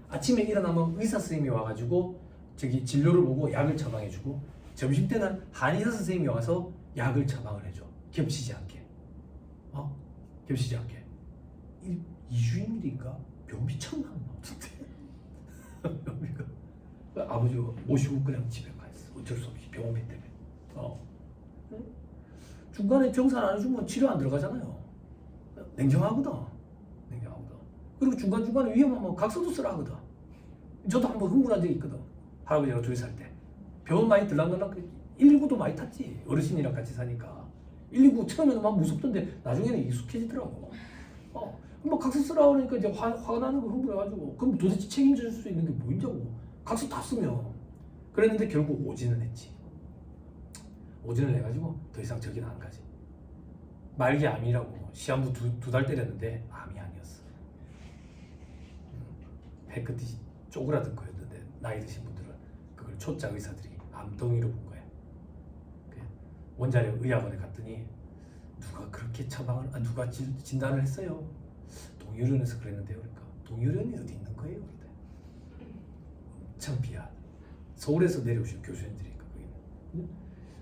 아침에 일어나면 의사 선생님이 와가지고 저기 진료를 보고 약을 처방해주고 점심 때는 한의사 선생님이 와서 약을 처방을 해줘. 겹치지 않게. 겹치지 않게. 2주일인가 변비 천만 나오던데. 변비가. 아버지가 모시고 그냥 집에 가 있어. 어쩔 수 없이 병원비 때문에. 중간에 정산 안 해주면 치료 안 들어가잖아요. 냉정하거든. 냉정하거든. 그리고 중간중간에 위험하면 각서도 쓰라 하거든. 저도 한번 흥분한 적이 있거든. 할아버지랑 둘이 살 때. 병원 많이 들락날락 119도 많이 탔지. 어르신이랑 같이 사니까. 119 처음에는 막 무섭던데 나중에는 익숙해지더라고. 뭐 각서 쓰라 그러니까 이제 화가 나는 거 흥분해가지고 그럼 도대체 책임질 수 있는 게 뭐냐고. 각서 다 쓰면. 그랬는데 결국 오진은 했지. 오진을 해가지고 더 이상 저기는 안 가지. 말기 암이라고 시한부 두 달 때렸는데 암이 아니었어. 배 끝이 쪼그라든 거였는데 나이 드신 분들은 그걸 초짜 의사들이 암덩이로 본 거야. 원자력 의학원에 갔더니 누가 그렇게 처방을 누가 진단을 했어요. 동유련에서 그랬는데요. 그러니까 동유련이 어디 있는 거예요? 그러대. 엄청 비하. 서울에서 내려오신 교수님들이니까 거기는.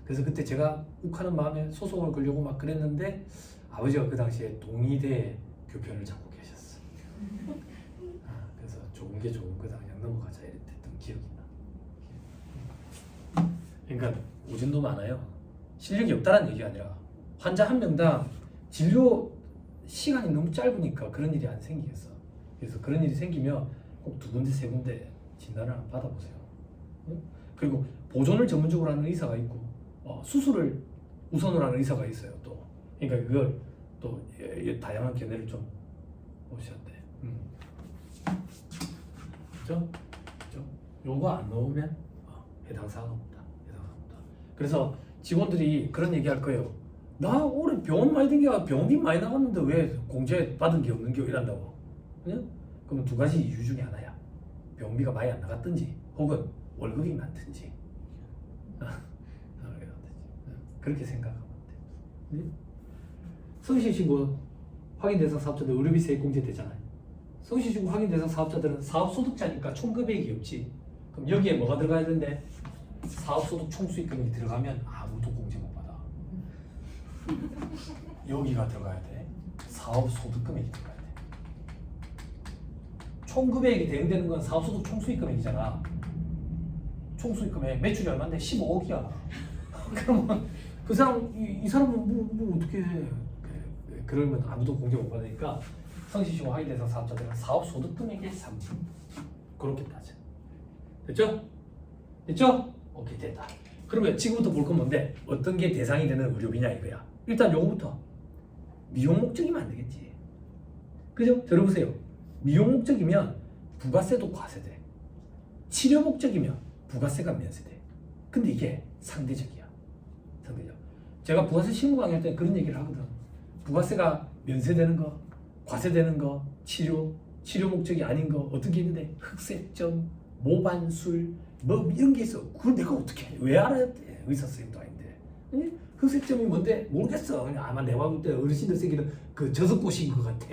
그래서 그때 제가 욱하는 마음에 소송을 걸려고 막 그랬는데 아버지가 그 당시에 동의대 교편을 잡고 계셨어. 그래서 좋은 게 좋은 거다 그냥 넘어가자 이랬던 기억이 나. 그러니까 오진도 많아요. 실력이 없다는 얘기가 아니라 환자 한 명당 진료 시간이 너무 짧으니까 그런 일이 안 생기겠어. 그래서 그런 일이 생기면 꼭 2군데 3군데 진단을 한번 받아보세요. 그리고 보존을 전문적으로 하는 의사가 있고 수술을 우선으로 하는 의사가 있어요. 또 그러니까 그걸 또 다양한 견해를 좀 보셔야 돼. 그죠? 요거 안 넣으면 해당 사항 없다. 해당 사항 없다. 그래서 직원들이 그런 얘기 할 거예요. 나 올해 병원 많이 댕겨 병원비 많이 나갔는데 왜 공제 받은 게 없는 겨 이란다고. 그냥? 그러면 2가지 이유 중에 하나야. 병원비가 많이 안 나갔든지 혹은 월급이 많든지. 그렇게 생각하면 돼. 성실신고 확인 대상 사업자들 의료비 세액 공제 되잖아요. 성실신고 확인 대상 사업자들은 사업소득자니까 총급액이 없지. 그럼 여기에 뭐가 들어가야 되는데 사업소득 총수익금이 들어가면 아무도 공제 못 받아. 여기가 들어가야 돼. 사업소득금액이 들어가야 돼. 총급액이 대응되는 건 사업소득 총수익금액이잖아. 총수익금액 매출이 얼마인데 15억이야. 그러면 그 사람 이 사람은 뭐 어떻게 해? 그러면 아무도 공제 못 받으니까 성실신고 확인 대상 사업자들은 사업소득금액의 3분 그렇게 따져. 됐죠? 됐죠? 오케이 됐다. 그러면 지금부터 볼 건 뭔데? 어떤 게 대상이 되는 의료비냐 이거야. 일단 요거부터 미용 목적이면 안 되겠지. 그죠? 들어보세요. 미용 목적이면 부가세도 과세돼. 치료 목적이면 부가세가 면세돼. 근데 이게 상대적이야. 상대적. 제가 부가세 신고 강의할 때 그런 얘기를 하거든. 부가세가 면세되는 거, 과세되는 거, 치료 목적이 아닌 거 어떤 게 있는데 흑색점, 모반술 뭐 이런 게 있어. 그걸 내가 어떻게 해? 왜 알아야 돼? 의사 선생님도 아닌데. 흑색점이 뭔데? 모르겠어. 그냥 아마 내가 볼 때 어르신들 새기는 그 저석고시인 것 같아.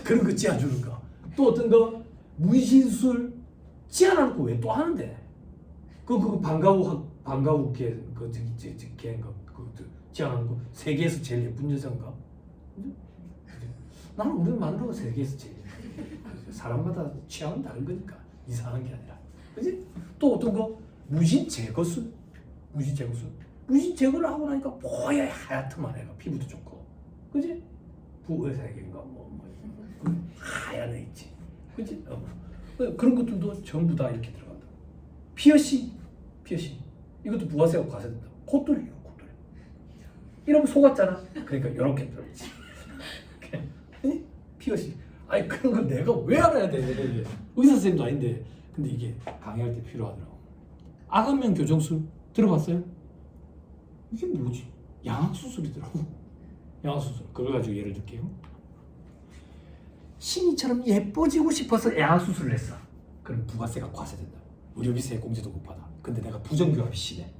그런 거 지어주는 거. 또 어떤 거 문신술 지어놓고 왜 또 하는데? 그 방과후 걔그 걔인가 그 지어놓은 거 세계에서 제일 예쁜 여자인가? 나는 우리 마누라가 세계에서 제일 예뻐. 사람마다 취향은 다른 거니까 이상한 게 아니라. 그지? 또 어떤 거 무신 제거술. 무신 제거를 하고 나니까 뭐야 하얗더만 애가 피부도 좋고. 그지? 부의사에게인가 뭐 하얀 애 있지. 그지? 그런 것들도 전부 다 이렇게 들어간다. 피어싱 이것도 부가세가 과세된다. 콧돌이요. 이러면 속았잖아. 그러니까 이렇게 들어있지. 피어싱. 아니 그런 걸 내가 왜 알아야 돼? 의사 선생님도 아닌데. 근데 이게 강의할 때 필요하더라고. 아간면 교정술 들어봤어요? 이게 뭐지? 양악수술이더라고. 양악수술. 그걸 가지고 예를 들게요. 신이처럼 예뻐지고 싶어서 양악수술을 했어. 그럼 부가세가 과세된다. 의료비세 공제도 못 받아. 근데 내가 부정교합이 심해.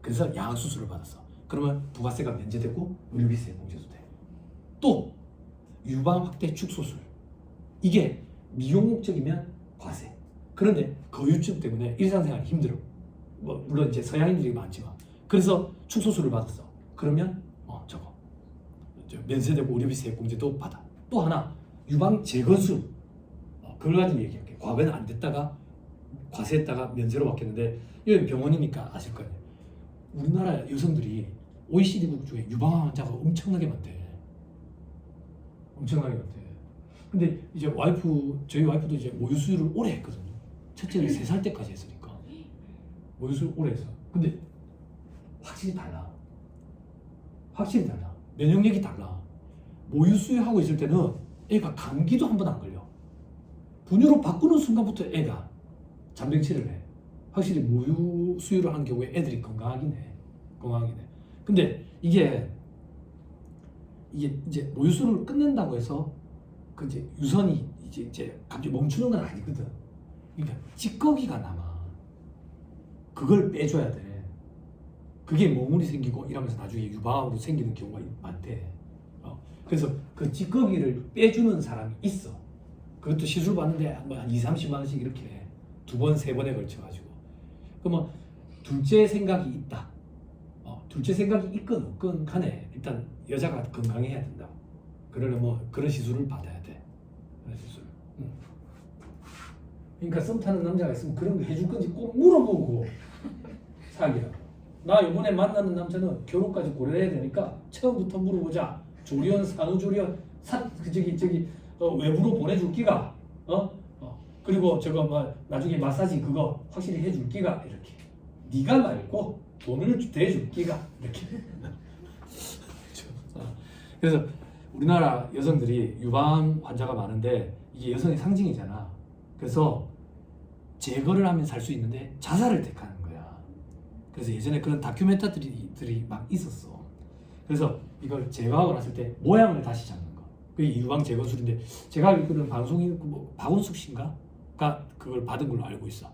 그래서 양악수술을 받았어. 그러면 부가세가 면제되고 의료비세 공제도 돼. 또 유방 확대 축소술. 이게 미용 목적이면 과세. 그런데 거유증 때문에 일상생활이 힘들어. 뭐 물론 이제 서양인들이 많지만 그래서 축소수를 받았어. 그러면 저거 면세되고 의료비세 공제도 받아. 또 하나 유방 제거수 그걸 가지고 얘기할게. 과거에는 안 됐다가 과세했다가 면세로 바뀌었는데 여기 병원이니까 아실 거예요. 우리나라 여성들이 OECD국 중에 유방 환자가 엄청나게 많대. 엄청나게 많대. 근데 이제 저희 와이프도 이제 모유 수유를 오래 했거든요. 첫째를 3살 때까지 했으니까 모유 수유를 오래 했어. 근데 확실히 달라. 확실히 달라. 면역력이 달라. 모유 수유하고 있을 때는 애가 감기도 한 번 안 걸려. 분유로 바꾸는 순간부터 애가 잔병치를 해. 확실히 모유 수유를 하는 경우에 애들이 건강하긴 해. 건강하긴 해. 근데 이게 이제 모유 수유를 끝낸다고 해서 그 이제 유선이 이제 갑자기 멈추는 건 아니거든. 그러니까 찌꺼기가 남아. 그걸 빼줘야 돼. 그게 몽울이 생기고 이러면서 나중에 유방암으로 생기는 경우가 많대. 그래서 그 찌꺼기를 빼주는 사람이 있어. 그것도 시술 받는데 한 20-30만 원씩 이렇게 2번, 3번에 걸쳐가지고. 그러면 둘째 생각이 있다. 둘째 생각이 있건 없건 간에 일단 여자가 건강해야 된다고. 그러려면 그런 시술을 받아야 돼. 그런 시술. 그러니까 썸 타는 남자가 있으면 그런 거 해줄 건지 꼭 물어보고 사귀라고. 나 이번에 만나는 남자는 결혼까지 고려해야 되니까 처음부터 물어보자. 조리원, 산후조리원, 외부로 보내줄 기가, 그리고 저거 뭐 나중에 마사지 그거 확실히 해줄 기가 이렇게. 네가 말고 돈을 대줄 기가 이렇게. 그래서 우리나라 여성들이 유방 환자가 많은데 이게 여성의 상징이잖아. 그래서 제거를 하면 살 수 있는데 자살을 택하는 거야. 그래서 예전에 그런 다큐멘터리들이 막 있었어. 그래서 이걸 제거하고 났을 때 모양을 다시 잡는 거. 그게 유방 제거술인데 제가 알기로는 방송인 뭐 박원숙 씨인가가 그걸 받은 걸로 알고 있어.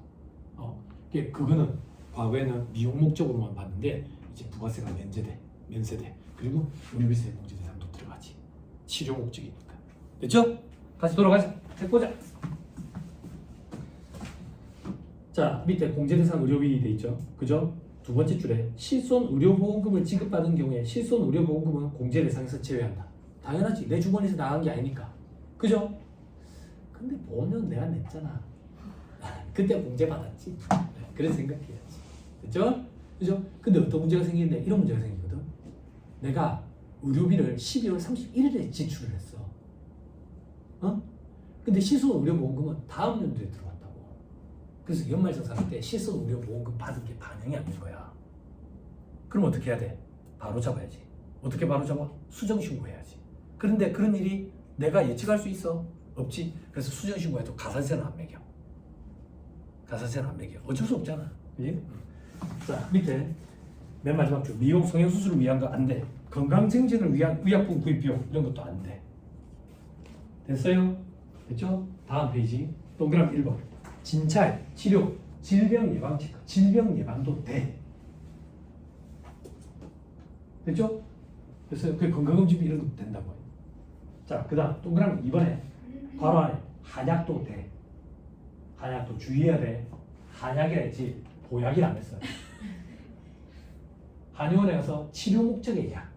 그거는 과거에는 미용 목적으로만 받는데 이제 부가세가 면세돼. 그리고 의료비세 공제 대상도 들어가지. 치료 목적이니까. 됐죠? 다시 돌아가자. 해보자. 자, 밑에 공제 대상 의료비 돼 있죠. 그죠? 두 번째 줄에 실손 의료보험금을 지급받은 경우에 실손 의료보험금은 공제 대상에서 제외한다. 당연하지. 내 주머니에서 나간 게 아니니까. 그죠? 근데 보험료는 내가 냈잖아. 그때 공제 받았지. 그래서 생각해야지. 그죠? 그죠? 근데 어떤 문제가 생기는데 이런 문제가 생기거든. 내가 의료비를 12월 31일에 지출을 했어. 근데 실손 의료보험금은 다음 연도에 들어왔다고. 그래서 연말정산할 때 실손 의료보험금 받은 게 반영이 안 된 거야. 그럼 어떻게 해야 돼? 바로 잡아야지. 어떻게 바로 잡아? 수정신고해야지. 그런데 그런 일이 내가 예측할 수 있어? 없지. 그래서 수정신고해도 가산세는 안 매겨. 가산세는 안 매겨. 어쩔 수 없잖아. 그지? 자, 밑에 맨 마지막 줄. 미용 성형수술을 위한 거 안 돼. 건강증진을 위한 의약품 구입 비용 이런 것도 안 돼. 됐어요? 됐죠? 다음 페이지. 동그라미 1번. 진찰, 치료, 질병 예방 체크. 질병 예방도 돼. 됐죠? 그래서 그 건강검진 이런 것도 된다고 해요. 자, 그 다음 동그라미 2번에 괄호 안에 한약도 돼. 한약도 주의해야 돼. 한약이라 했지 보약이라 안 했어요. 한의원에 가서 치료 목적의 약.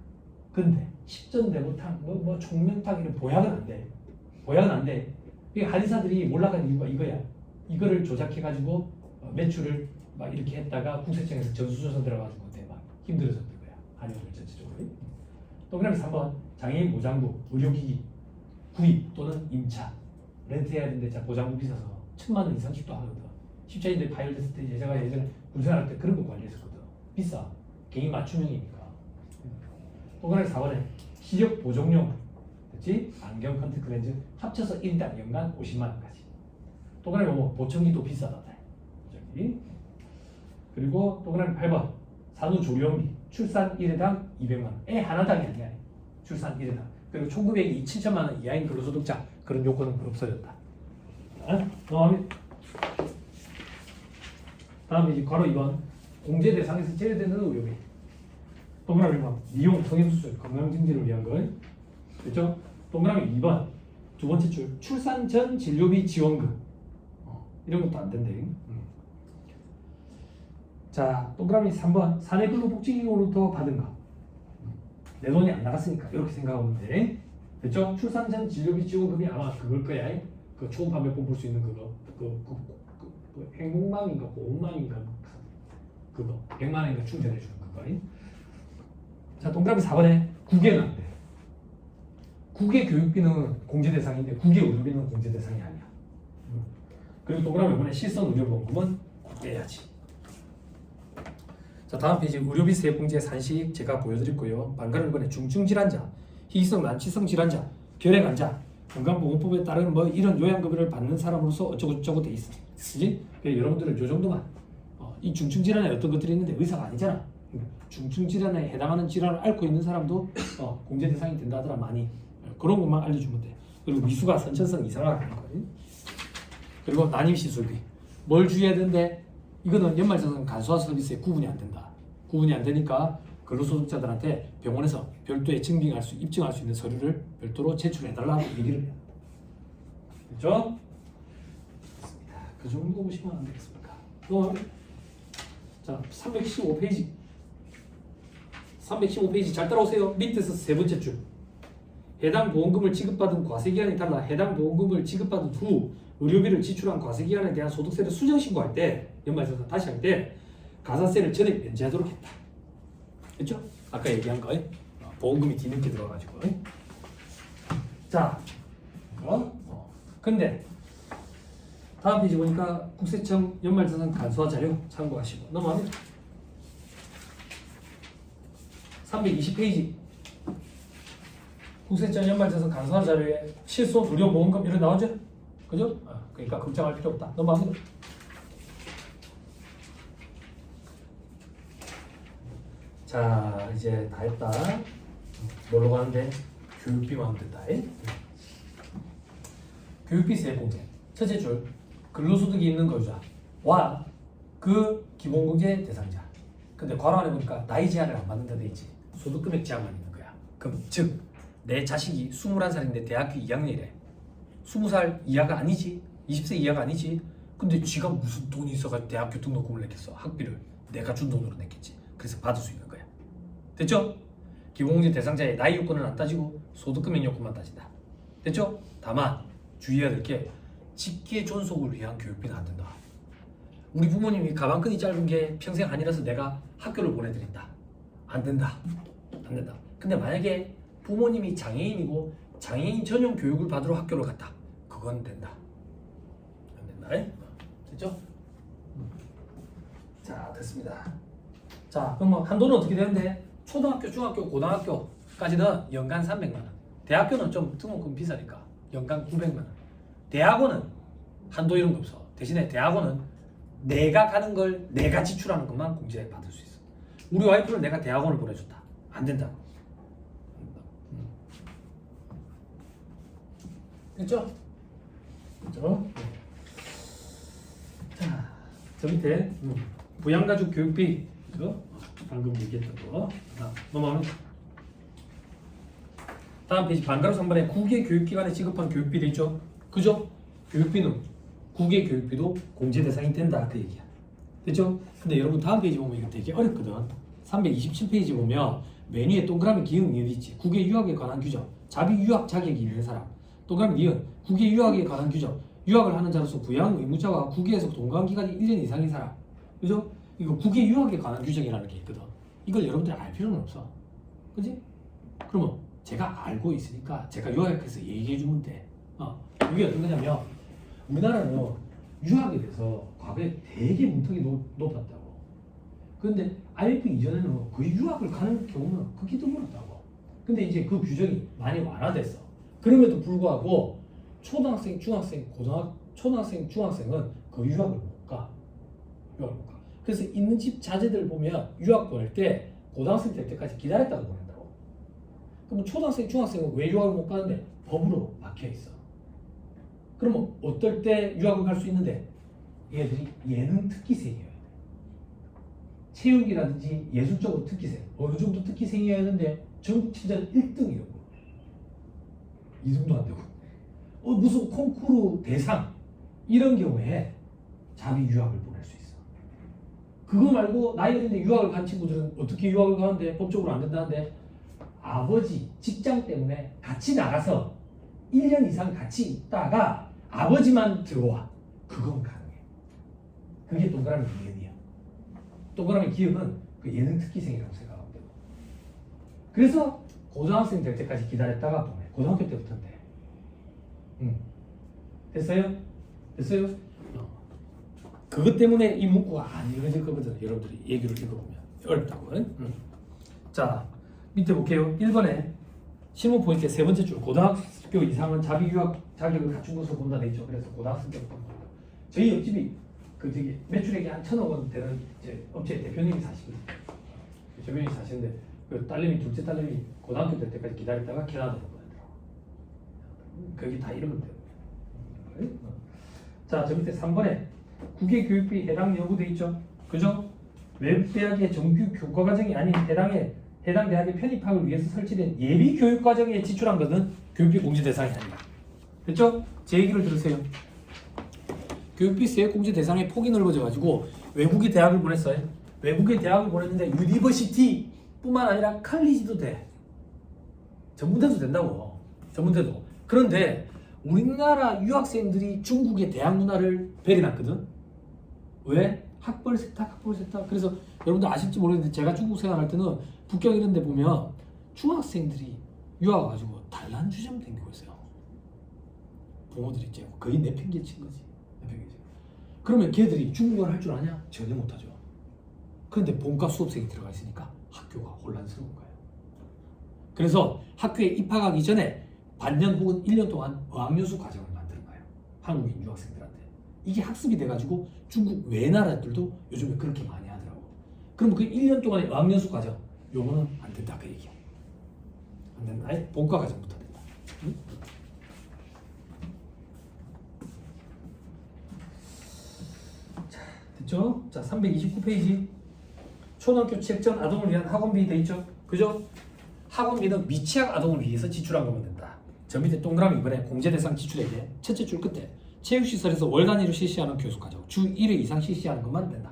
근데 십전대보탕, 뭐 총명탕 이런 보약은 안 돼. 보약은 안 돼. 이 한의사들이 올라간 이유가 이거야. 이거를 조작해가지고 매출을 막 이렇게 했다가 국세청에서 전수조사 들어가지고 막 힘들어졌던 거야. 한의원들 전체적으로. 동그라미 3번 장애인 보장부, 의료기기 구입 또는 임차 렌트해야 되는데 자 보장부 비싸서 1,000만 원 이상씩도 하거든. 십자인대 파열됐을 때 제가 예전에 군생활할 때 그런 거 관리했었거든. 비싸. 개인 맞춤형이니까. 동그라미 4번에 시력 보정용 그치? 안경, 컨택트 렌즈 합쳐서 1당 연간 50만 원까지. 동그라미 5번 보청기도 비싸다. 저기. 그리고 동그라미 8번 산후조리원비 출산 1회당 200만 원. 애 하나당이 아니야. 출산 1회당. 그리고 총금액이 7천만 원 이하인 근로소득자 그런 요건은 없어졌다. 다음에 이제 괄호 2번 공제 대상에서 제외되는 의료비. 동그라미 1번 미용 성형수술 건강증진을 위한 거. 그렇죠? 동그라미 2번 두 번째 줄 출산 전 진료비 지원금 이런 것도 안 된대. 자 동그라미 3번 사내근로복지기금으로부터 받은 거. 내 돈이 안 나갔으니까 이렇게 생각하면 돼. 됐죠? 출산 전 진료비 지원금이 아마 그걸 거야. 그 초음파 몇 번 볼 수 있는 그거. 그 행복맘인가 보험맘인가 그거 100만 원인가 충전해 주는 그거. 자 동그라미 4번에 국외는 안 돼. 국외 교육비는 공제 대상인데 국외 의료비는 공제 대상이 아니야. 그리고 동그라미 5번에 실손 의료보험금은 꼭 떼야지. 자 다음 페이지 의료비 세액공제 산식 제가 보여드렸고요. 반가를 이번에 중증 질환자, 희귀성 난치성 질환자, 결핵 환자, 건강보험법에 따른 뭐 이런 요양급여를 받는 사람으로서 어쩌고저쩌고 돼 있어. 그지? 여러분들은 요 정도만. 이 중증 질환에 어떤 것들이 있는데 의사가 아니잖아. 중증 질환에 해당하는 질환을 앓고 있는 사람도 공제 대상이 된다 하더라 많이. 그런 것만 알려주면 돼. 그리고 미수가 선천성 이상을 하는 거지. 그리고 난임 시술비. 뭘 주의해야 되는데 이거는 연말정산 간소화 서비스에 구분이 안 된다. 구분이 안 되니까 근로소득자들한테 병원에서 별도의 입증할 수 있는 서류를 별도로 제출해달라고 얘기를 해요. 됐죠? 그 정도 보시면 안 되겠습니까? 또, 자, 315페이지. 315페이지 잘 따라오세요. 밑에서 세 번째 줄. 해당 보험금을 지급받은 과세기간이 달라 해당 보험금을 지급받은 후 의료비를 지출한 과세기간에 대한 소득세를 수정신고할 때 연말정산 다시 할 때 가산세를 전액 면제하도록 했다. 됐죠? 아까 얘기한 거 보험금이 뒤늦게 들어가지고. 자, 근데 다음 페이지 보니까 국세청 연말정산 간소화 자료 참고하시고 넘어갑니다. 320페이지 국세청 연말정산 간소화 자료에 실손 의료보험금 이런 나오죠? 그죠? 그러니까 걱정할 필요 없다. 넘어갑니다. 자 이제 다 했다. 뭘로 가는데? 교육비만 하면 된다. 교육비 세액공제 첫째 줄 근로소득이 있는 거주자와 그 기본공제 대상자. 근데 괄호 안에 보니까 나이 제한을 안 받는다 돼 있지. 소득금액 제한만 있는 거야. 그럼 즉 내 자식이 21살인데 대학교 2학년이래. 20살 이하가 아니지. 20세 이하가 아니지. 근데 지가 무슨 돈이 있어가지고 대학교 등록금을 냈겠어. 학비를 내가 준 돈으로 냈겠지. 그래서 받을 수 있는 거야. 됐죠? 기본공제 대상자의 나이 요건은 안 따지고 소득금액 요건만 따진다. 됐죠? 다만 주의해야 될 게 직계 존속을 위한 교육비는 안 된다. 우리 부모님이 가방끈이 짧은 게 평생 아니라서 내가 학교를 보내드린다. 안 된다. 안 된다. 근데 만약에 부모님이 장애인이고 장애인 전용 교육을 받으러 학교를 갔다. 그건 된다. 안 된다. 됐죠? 자, 됐습니다. 자, 그럼 뭐 한도는 어떻게 되는데? 초등학교, 중학교, 고등학교까지는 연간 300만 원. 대학교는 좀 등록금 비싸니까 연간 900만 원. 대학원은 한도 이런 거 없어. 대신에 대학원은 내가 가는 걸 내가 지출하는 것만 공제 받을 수 있어. 우리 와이프를 내가 대학원을 보내줬다. 안 된다. 됐죠? 됐죠? 자, 저 밑에 부양가족 교육비, 그죠? 방금 얘기했던 거. 넘어가면 다음 페이지 반가로 3번에 국외 교육기관에 지급한 교육비 돼 있죠? 그죠? 교육비는 국외 교육비도 공제 대상이 된다 그 얘기야. 됐죠? 근데 여러분 다음 페이지 보면 이거 되게 어렵거든. 327페이지 보면 메뉴에 동그라미 기흥 니은 있지. 국외 유학에 관한 규정. 자비 유학 자격이 있는 사람. 동그라미 니은 국외 유학에 관한 규정. 유학을 하는 자로서 부양 의무자와 국외에서 동거한 기간이 1년 이상인 사람. 그죠? 이거 국외 유학에 관한 규정이라는 게 있거든. 이걸 여러분들이 알 필요는 없어. 그지? 그러면 제가 알고 있으니까 제가 요약해서 얘기해 주면 돼. 이게 어떤 거냐면 우리나라는 유학에 대해서 과거에 되게 문턱이 높았다고. 그런데 IMF 이전에는 그 유학을 가는 경우는 극히 드물었다고. 근데 이제 그 규정이 많이 완화됐어. 그럼에도 불구하고 초등학생, 중학생, 초등학생, 중학생은 그 유학을 못 가. 유학을 못 가. 그래서 있는 집 자제들 보면 유학 보낼 때 고등학생 될 때까지 기다렸다고 보낸다고. 그러면 초등학생, 중학생은 왜 유학을 못 가는데? 법으로 막혀 있어. 그러면 어떨 때 유학을 갈 수 있는데? 얘들이 예능 특기생이어야 돼. 체육이라든지 예술적으로 특기생. 어느 정도 특기생이어야 하는데 전국 친전 1등이라고. 2등도 안 되고. 무슨 콩쿠르 대상 이런 경우에 자기 유학을 보낼 수 있어. 그거 말고 나이 어린데 유학을 간 친구들은 어떻게 유학을 가는데 법적으로 안 된다는데 아버지 직장 때문에 같이 나가서 1년 이상 같이 있다가 아버지만 들어와. 그건 가능해. 그게 동그라미 기억이야. 동그라미 기억은 그 예능 특기생이라고 생각하면 되고. 그래서 고등학생 될 때까지 기다렸다가 보내. 고등학교 때부터는 돼. 됐어요? 됐어요? 그것 때문에 이 문구가 안 읽어질 거거든. 여러분들이 얘기를 읽어보면 어렵다고. 자, 밑에 볼게요. 1번에 실무 포인트 세 번째 줄 고등학교 이상은 자기 유학 자격을 갖춘 것으로 본다 돼 있죠. 그래서 고등학생 때부터 저희 옆집이 그 저기 매출액이 한 1,000억 원 되는 이제 업체 대표님이 사시거든요. 대표님이 사시는데 그 딸내미 둘째 딸내미 고등학교 될 때까지 기다렸다가 캐나다로 보내더라고. 거기 다 이러면 돼요. 자, 저 밑에 3번에 국외 교육비 해당 여부 돼 있죠. 그죠? 외국 대학의 정규 교과 과정이 아닌 해당 대학의 편입학을 위해서 설치된 예비 교육 과정에 지출한 것은 교육비 공제 대상이 아니다. 됐죠? 제 얘기를 들으세요. 교육비 세액 공제 대상의 폭이 넓어져 가지고 외국의 대학을 보냈어요. 외국의 대학을 보냈는데 유니버시티뿐만 아니라 칼리지도 돼. 전문대도 된다고. 전문대도. 그런데 우리나라 유학생들이 중국의 대학 문화를 배려놨거든. 왜? 학벌 세탁. 그래서 여러분들 아실지 모르겠는데 제가 중국 생활할 때는 북경 이런 데 보면 중학생들이 유학 와가지고 단란주점 댕기고 있어요. 부모들이 이제 거의 내팽개친 거지. 내팽개친. 그러면 걔들이 중국어를 할 줄 아냐? 전혀 못하죠. 그런데 본과 수업생이 들어가 있으니까 학교가 혼란스러운 거예요. 그래서 학교에 입학하기 전에 반년 혹은 1년 동안 어학연수 과정을 만드는 거예요. 한국인 유학생들한테. 이게 학습이 돼가지고 중국 외 나라들도 요즘에 그렇게 많이 하더라고. 그럼 그 1년 동안의 어학연수 과정 요거는 안 된다 그 얘기야. 안 된다. 아예 본과 과정부터 된다. 응? 자, 됐죠? 자, 329페이지. 초등학교 취업 전 아동을 위한 학원비 돼 있죠? 그죠? 학원비는 미취학 아동을 위해서 지출한 거면 된다. 저 밑에 동그라미 이번에 공제 대상 지출액에 첫째 줄 끝에 체육시설에서 월 단위로 실시하는 교수과정 주 1회 이상 실시하는 것만 된다.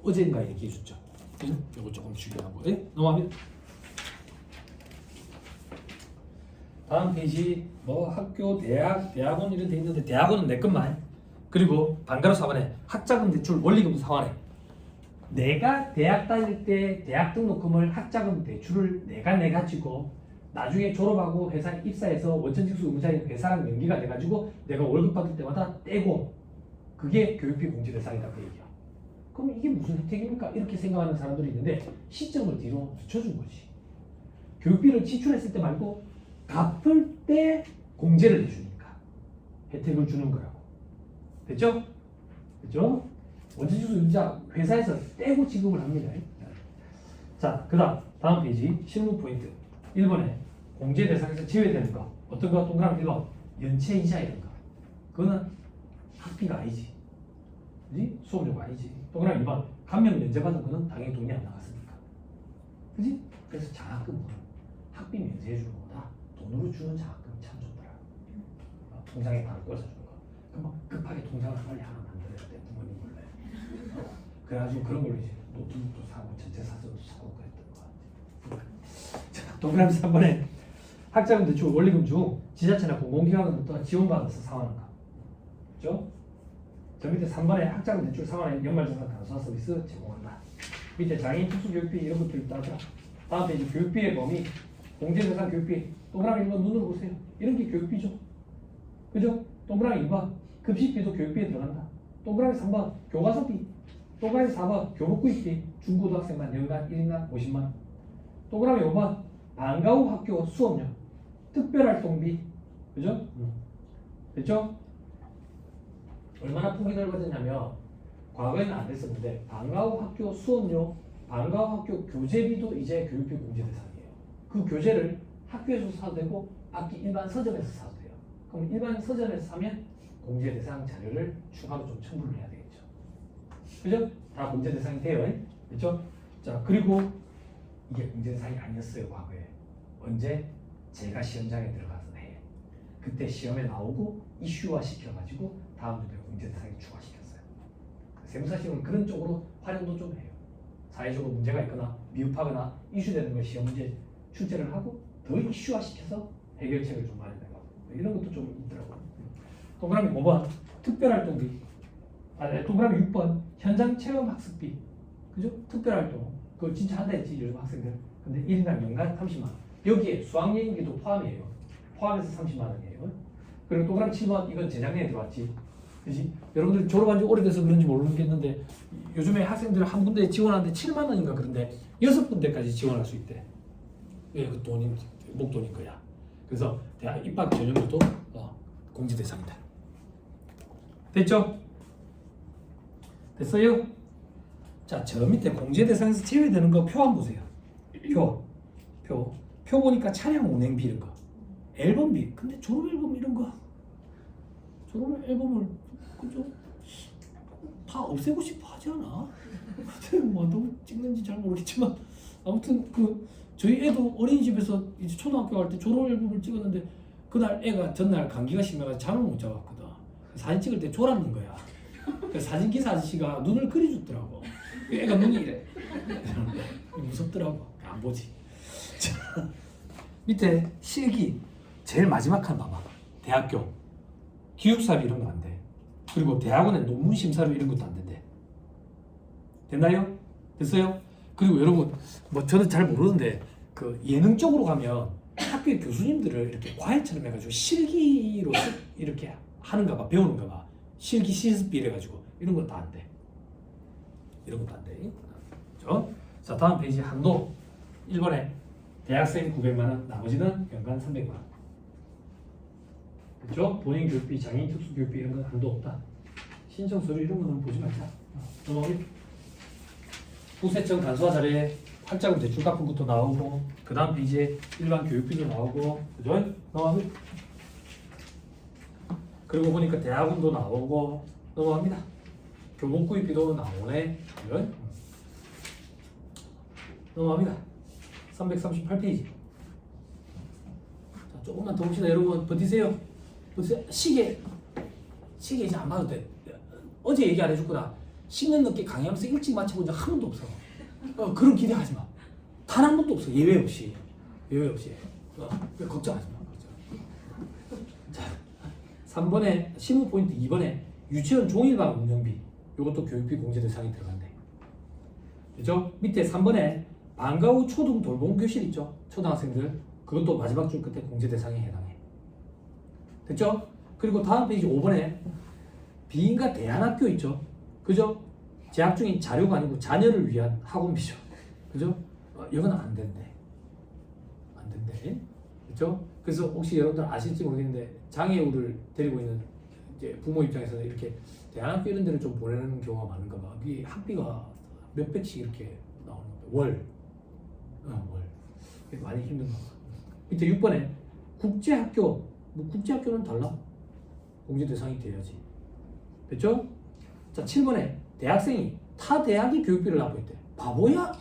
어젠가 얘기해 줬죠. 그죠? 이거 조금 중요한 거. 예? 넘어가면 다음 페이지 뭐 학교, 대학원 이런 데 있는데 대학원은 내 것만. 그리고 반가로 4번에 학자금 대출 원리금 상환에 내가 대학 다닐 때 대학 등록금을 학자금 대출을 내가 내가지고 나중에 졸업하고 회사에 입사해서 원천징수 의무자인 회사랑 연기가 돼가지고 내가 월급 받을 때마다 떼고 그게 교육비 공제 대상이다 그 얘기야. 그럼 이게 무슨 혜택입니까? 이렇게 생각하는 사람들이 있는데 시점을 뒤로 늦춰준 거지. 교육비를 지출했을 때 말고 갚을 때 공제를 해주니까 혜택을 주는 거라고. 됐죠? 됐죠? 원천징수 의무자 회사에서 떼고 지급을 합니다. 자, 그 다음 페이지 실무 포인트 1번에 공제 대상에서 제외되는 거 어떤 거? 동그라미 1번 연체이자 이런 거 그거는 학비가 아니지. 그지? 수업료가 아니지. 동그라미 2번 감면 면제받은 거는 당연히 돈이 안 나갔으니까. 그지? 그래서 장학금은 학비 면제해 주는 거보다 돈으로 주는 장학금이 참 좋더라. 통장에 바로 꽂아주는 거. 그럼 급하게 통장을 빨리 하나 만들어야 돼. 부모님 몰래. 그래가지고 그런 걸로 이제 노트북도 사고 전체 사서도 사고 그랬던 거 같아. 자, 동그라미 3번에 학자금 대출 원리금 중 지자체나 공공기관으로부터 지원받아서 상환한 거. 그죠? 저 밑에 3번에 학자금 대출 상환에 연말정산 간소화 서비스 제공한다. 밑에 장애인 특수교육비 이런 것들이 따라. 다음 페이지 교육비의 범위 공제대상 교육비 동그라미 1번 눈으로 보세요. 이런 게 교육비죠. 그죠? 동그라미 2번 급식비도 교육비에 들어간다. 동그라미 3번 교과서비 동그라미 4번 교복구입비 중고등학생만 연간 1인당 50만. 동그라미 5번 방과 후 학교 수업료 특별활동비. 그죠? 됐죠? 얼마나 폭이 넓어졌냐면 과거에는 안 됐었는데 방과 후 학교 수업료 방과 후 학교 교재비도 이제 교육비 공제 대상이에요. 그 교재를 학교에서 사도 되고 밖에 일반 서점에서 사도 돼요. 그럼 일반 서점에서 사면 공제 대상 자료를 추가로 좀 첨부를 해야 되겠죠. 그죠? 다 공제 대상이 돼요. 그렇죠? 자, 그리고 이게 공제 대상이 아니었어요. 과거에. 언제? 제가 시험장에 들어가서 해. 그때 시험에 나오고 이슈화 시켜가지고 다음 주에 공제 대상에 추가시켰어요. 세무사 시험은 그런 쪽으로 활용도 좀 해요. 사회적으로 문제가 있거나 미흡하거나 이슈되는 걸 시험 문제 출제를 하고 더 이슈화 시켜서 해결책을 좀 많이 내고 이런 것도 좀 있더라고요. 동그라미 5번 특별활동비. 동그라미 6번 현장 체험 학습비. 그죠? 특별활동. 그걸 진짜 한다 했지 요즘 학생들. 근데 1인당 연간 30만 원. 여기에 수학여행비도 포함이에요. 포함해서 30만 원이에요. 그리고 동그라미 7번 이건 재작년에 들어왔지. 그지? 여러분들 졸업한 지 오래돼서 그런지 모르겠는데 요즘에 학생들 한 군데에 지원하는데 7만 원인가 그런데 6군데까지 지원할 수 있대. 예, 그 돈이 목돈인 거야. 그래서 대학 입학 전형도 공제 대상이다. 됐죠? 됐어요? 자, 저 밑에 공제 대상에서 제외되는 거 표 한번 보세요. 표 보니까 차량 운행비 이런 거, 앨범비. 근데 졸업 앨범 이런 거, 졸업 앨범을 그죠? 다 없애고 싶어 하지 않아? 뭐 너무 찍는지 잘 모르겠지만 아무튼 그 저희 애도 어린이집에서 이제 초등학교 갈 때 졸업 앨범을 찍었는데 그날 애가 전날 감기가 심해가지고 잠을 못 자봤거든. 사진 찍을 때 졸았는 거야. 그 사진기사 아저씨가 눈을 그려줬더라고. 애가 눈이 이래. 무섭더라고. 안 보지. 자, 밑에 실기 제일 마지막 칸 봐봐. 대학교 기숙사비 이런 거 안 돼. 그리고 대학원의 논문 심사료 이런 것도 안 된대. 됐나요? 됐어요? 그리고 여러분 뭐 저는 잘 모르는데 그 예능 쪽으로 가면 학교의 교수님들을 이렇게 과외처럼 해가지고 실기로 이렇게 하는가 봐, 배우는가 봐. 실기 실습비 이래가지고 이런 건 다 안 돼. 이런 것도 안 돼. 그렇죠? 자, 다음 페이지 한도 1번에 대학생 900만 원, 나머지는 연간 300만 원. 그렇죠? 본인 교육비, 장애인 특수 교육비 이런 건 한도 없다. 신청 서류 이런 거는 보지 말자. 넘어가기. 부세청 간소화 사례 활자금 대출 갚음부터 나오고 그 다음 페이지에 일반 교육비도 나오고 그죠? 넘어가기. 그리고 보니까 대학원도 나오고 넘어갑니다. 교복구입비도 나오네. 그죠? 넘어갑니다. 338페이지. 자, 조금만 더 봅시다. 여러분 버티세요. 시계 이제 안 봐도 돼. 어제 얘기 안 해줬구나. 10년 넘게 강의하면서 일찍 마쳐본 적 한 번도 없어. 그런 기대하지 마. 단 한 번도 없어. 예외 없이. 걱정하지 마. 자, 3번에 실무 포인트 2번에 유치원 종일반 운영비. 이것도 교육비 공제 대상이 들어간대. 그죠? 밑에 3번에 방과 후 초등 돌봄 교실 있죠? 초등학생들. 그것도 마지막 줄 끝에 공제 대상에 해당해. 됐죠? 그리고 다음 페이지 5번에 비인가 대안학교 있죠? 그죠? 재학 중인 자료가 아니고 자녀를 위한 학원비죠. 그죠? 이건 안 된대. 안 된대. 그죠? 그래서 혹시 여러분들 아실지 모르겠는데 장애우를 데리고 있는 이제 부모 입장에서는 이렇게 대안학교 이런 데를 좀 보내는 경우가 많은가 봐. 이게 학비가 몇백씩 이렇게 나오는 거야. 월. 많이 힘든 거. 밑에 6번에 국제학교. 뭐 국제학교는 달라. 공제 대상이 돼야지. 됐죠? 자, 7번에 대학생이 타 대학의 교육비를 납부했대. 바보야?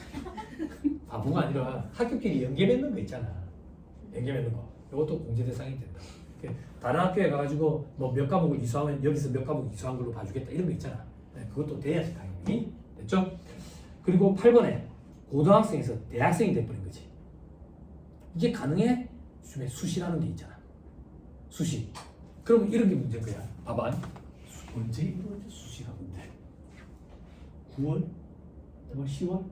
바보가 아니라 학교끼리 연계 맺는 거 있잖아. 연계 맺는 거. 이것도 공제 대상이 된다. 다른 학교에 가가지고 뭐 몇 과목을 이수하면 여기서 몇 과목 이수한 걸로 봐주겠다 이런 거 있잖아. 그것도 돼야지 당연히. 됐죠? 그리고 8번에 고등학생에서 대학생이 돼버린 거지. 이게 가능해? 요즘에 수시라는 게 있잖아. 수시. 그럼 이런 게 문제인 거야. 봐봐. 언제 이루어져 수시가 근데? 9월? 10월?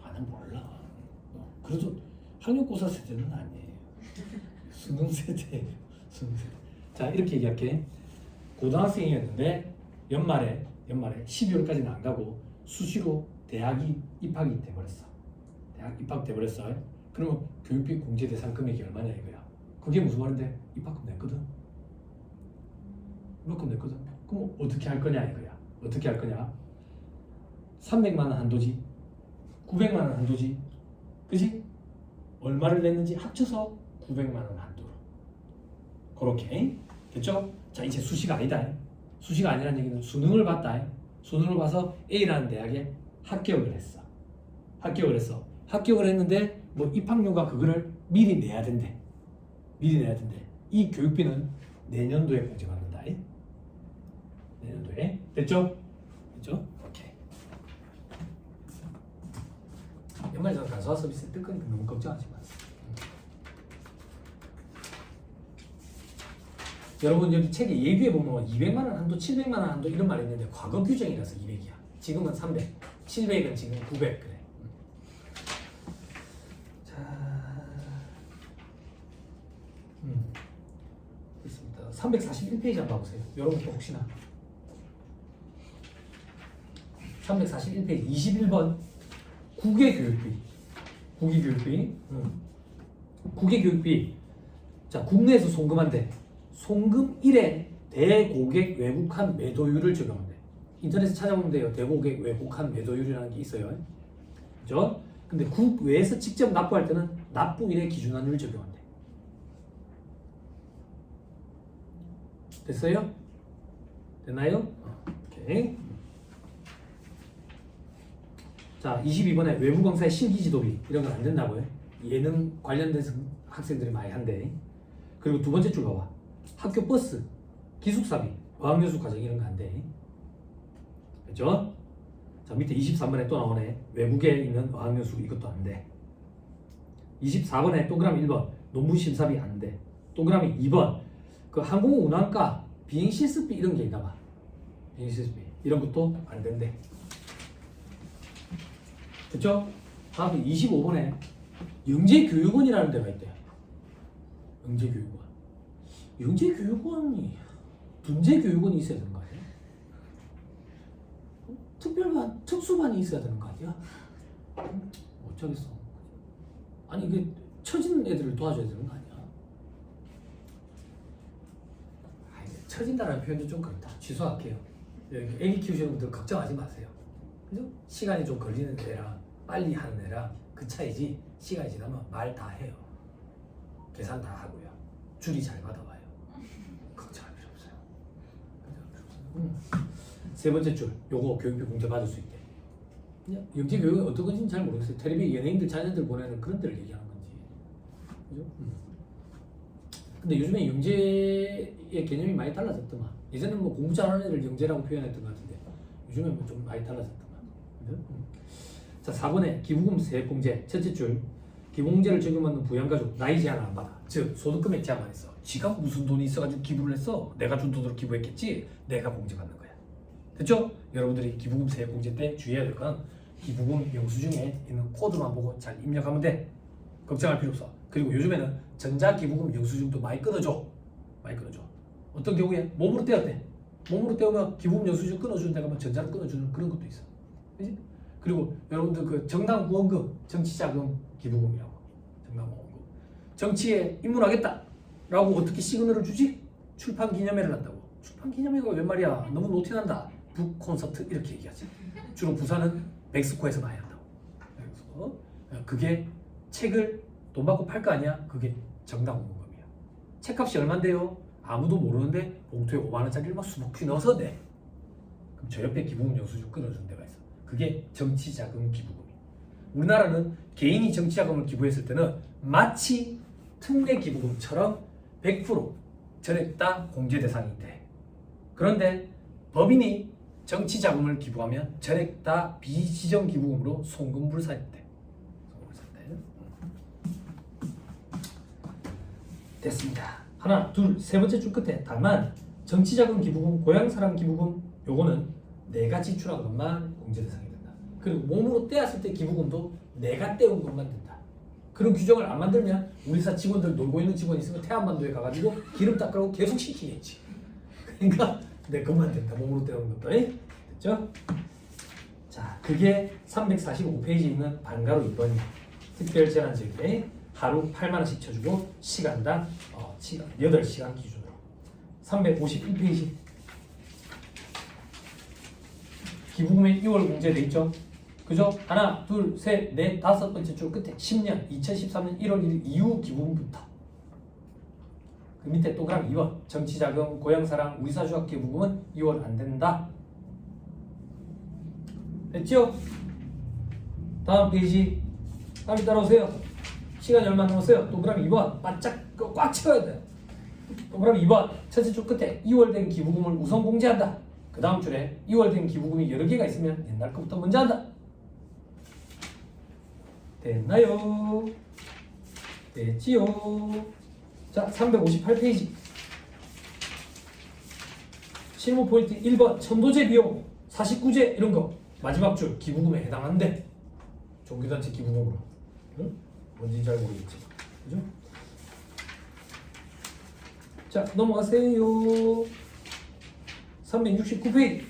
난 몰라. 그래도 학력고사 세대는 아니에요. 수능 세대예요. 수능 세대. 자, 이렇게 얘기할게. 고등학생이었는데 연말에 12월까지는 안 가고 수시로 대학이 입학이 돼버렸어. 대학 입학 돼버렸어. 그러면 교육비 공제 대상 금액이 얼마냐 이거야. 그게 무슨 말인데? 입학금 냈거든. 입학금 냈거든. 그럼 어떻게 할 거냐 이거야. 어떻게 할 거냐? 300만 원 한도지. 900만 원 한도지. 그지? 얼마를 냈는지 합쳐서 900만 원 한도로. 그렇게. 됐죠? 자, 이제 수시가 아니다. 수시가 아니라는 얘기는 수능을 봤다. 수능을 봐서 A라는 대학에 합격을 했어. 합격을 했어. 합격을 했는데 뭐 입학료가 그거를 미리 내야 된대. 미리 내야 된대. 이 교육비는 내년도에 공제받는다. 내년도에. 됐죠? 됐죠? 오케이. 연말전 간소화 서비스 뜰 거니까 너무 걱정하지 마세요. 여러분 여기 책에 예비에 보면 200만 원 한도, 700만 원 한도 이런 말이 있는데 과거 규정이라서 200이야. 지금은 300, 700은 지금 900 그래. 자, 있습니다. 341페이지 한번 봐보세요. 여러분도 혹시나 341페이지 21번 국외교육비. 국외교육비. 자, 국내에서 송금한대. 송금 1회 대고객 외국한 매도율을 적용한대. 인터넷에 찾아보면 돼요. 대고객 외국한 매도율이라는 게 있어요. 그죠? 근데 국외에서 직접 납부할 때는 납부일의 기준환율을 적용한대. 됐어요? 됐나요? 오케이. 자, 22번에 외부 강사의 실기지도비 이런 건 안 된다고요. 예능 관련돼서 학생들이 많이 한대. 그리고 두 번째 줄 봐봐. 학교 버스, 기숙사비, 어학연수 과정 이런 거 안 돼. 그죠? 자, 밑에 23번에 또 나오네. 외국에 있는 어학연수 이것도 안 돼. 24번에 동그라미 1번 논문심사비 안 돼. 동그라미 2번 그 항공운항가 비행실습비 이런 게 있나 봐. 비행실습비 이런 것도 안 된대. 그쵸? 다음 25번에 영재교육원이라는 데가 있대요. 영재교육원. 영재교육원이 둔재교육원이 있어야 되는 거 아니야? 특별반, 특수반이 있어야 되는 거 아니야? 어쩌겠어. 아니 이게 처진 애들을 도와줘야 되는 거 아니야? 처진다라는 표현도 좀 그렇다. 취소할게요. 애기 키우시는 분들 걱정하지 마세요. 그죠? 시간이 좀 걸리는 애랑 빨리 하는 애랑 그 차이지. 시간이 지나면 말 다 해요. 계산 다 하고요. 줄이 잘 받아와요. 걱정할 필요 없어요. 세 번째 줄, 요거 교육비 공제 받을 수 있대. 영재 교육은 어떤 건지는 잘 모르겠어요. 텔레비 연예인들 자녀들 보내는 그런 데를 얘기하는 건지. 그죠? 근데 요즘에 영재의 개념이 많이 달라졌더만. 예전에는 뭐 공부 잘하는 애들 영재라고 표현했던 것 같은데 요즘에 뭐 좀 많이 달라졌더만. 그죠? 자, 4번에 기부금 세액공제 첫째 줄. 기부공제를 적용받는 부양가족 나이 제한 안 받아. 즉 소득금액 제한만 했어. 지가 무슨 돈이 있어가지고 기부를 했어. 내가 준 돈으로 기부했겠지. 내가 공제받는 거야. 됐죠? 여러분들이 기부금 세액공제 때 주의해야 될 건 기부금 영수증에 있는 코드만 보고 잘 입력하면 돼. 걱정할 필요 없어. 그리고 요즘에는 전자기부금 영수증도 많이 끊어줘. 많이 끊어줘. 어떤 경우에 몸으로 떼었대. 몸으로 떼우면 기부금 영수증 끊어주는 데가 뭐 전자로 끊어주는 그런 것도 있어. 그지? 그리고 여러분들 그 정당후원금, 정치자금 기부금이라고. 정당후원금. 정치에 입문하겠다 라고 어떻게 시그널을 주지? 출판 기념회를 한다고. 출판 기념회가 웬 말이야. 너무 노티난다. 북 콘서트 이렇게 얘기하지. 주로 부산은 백스코에서 많이 한다고. 그래서 그게 책을 돈 받고 팔 거 아니야? 그게 정당후원금이야. 책값이 얼만데요? 아무도 모르는데 봉투에 5만 원짜리를 막 수북히 넣어서 내. 그럼 저 옆에 기부금 영수증 끊어주는 데가 있어. 그게 정치자금 기부금이야. 우리나라는 개인이 정치자금을 기부했을 때는 마치 특례 기부금처럼 100% 전액 다 공제 대상이 돼. 그런데 법인이 정치자금을 기부하면 전액 다 비지정 기부금으로 송금불사이 돼. 됐습니다. 하나, 둘, 세 번째 줄 끝에 다만 정치자금 기부금, 고향사랑 기부금 요거는 내가 지출한 것만 공제 대상이 된다. 그리고 몸으로 떼었을 때 기부금도 내가 떼운 것만 된다. 그런 규정을 안 만들면 우리 회사 직원들 놀고 있는 직원이 있으면 태안반도에 가가지고 기름 닦으라고 계속 시키겠지. 그러니까 내 것만 된다. 몸으로 떼운 것도. 됐죠? 자, 그게 345페이지에 있는 반가로 2번이 특별제한제도에 하루 8만 원씩 쳐주고 시간당 8시간 기준으로. 351페이지 기부금액 6월 공제돼 있죠. 그죠? 하나, 둘, 셋, 넷, 다섯 번째 줄 끝에 10년 2013년 1월 1일 이후 기부금부터. 그 밑에 동그라미 2번 정치자금, 고향사랑, 우리사주학 기부금은 2월 안 된다. 됐죠? 다음 페이지 빨리 따라오세요. 시간이 얼마 남았어요? 동그라미 2번 바짝 꽉 채워야 돼요. 동그라미 2번 첫째 줄 끝에 2월 된 기부금을 우선 공제한다. 그 다음 줄에 2월 된 기부금이 여러 개가 있으면 옛날 것부터 먼저 한다. 됐나요? 됐지요? 자, 358페이지 실무 포인트 1번 천도제 비용, 사식구제 이런 거 마지막 줄 기부금에 해당한대. 종교단체 기부금으로. 응? 뭔지 잘 모르겠지만 그죠? 자, 넘어가세요. 369페이지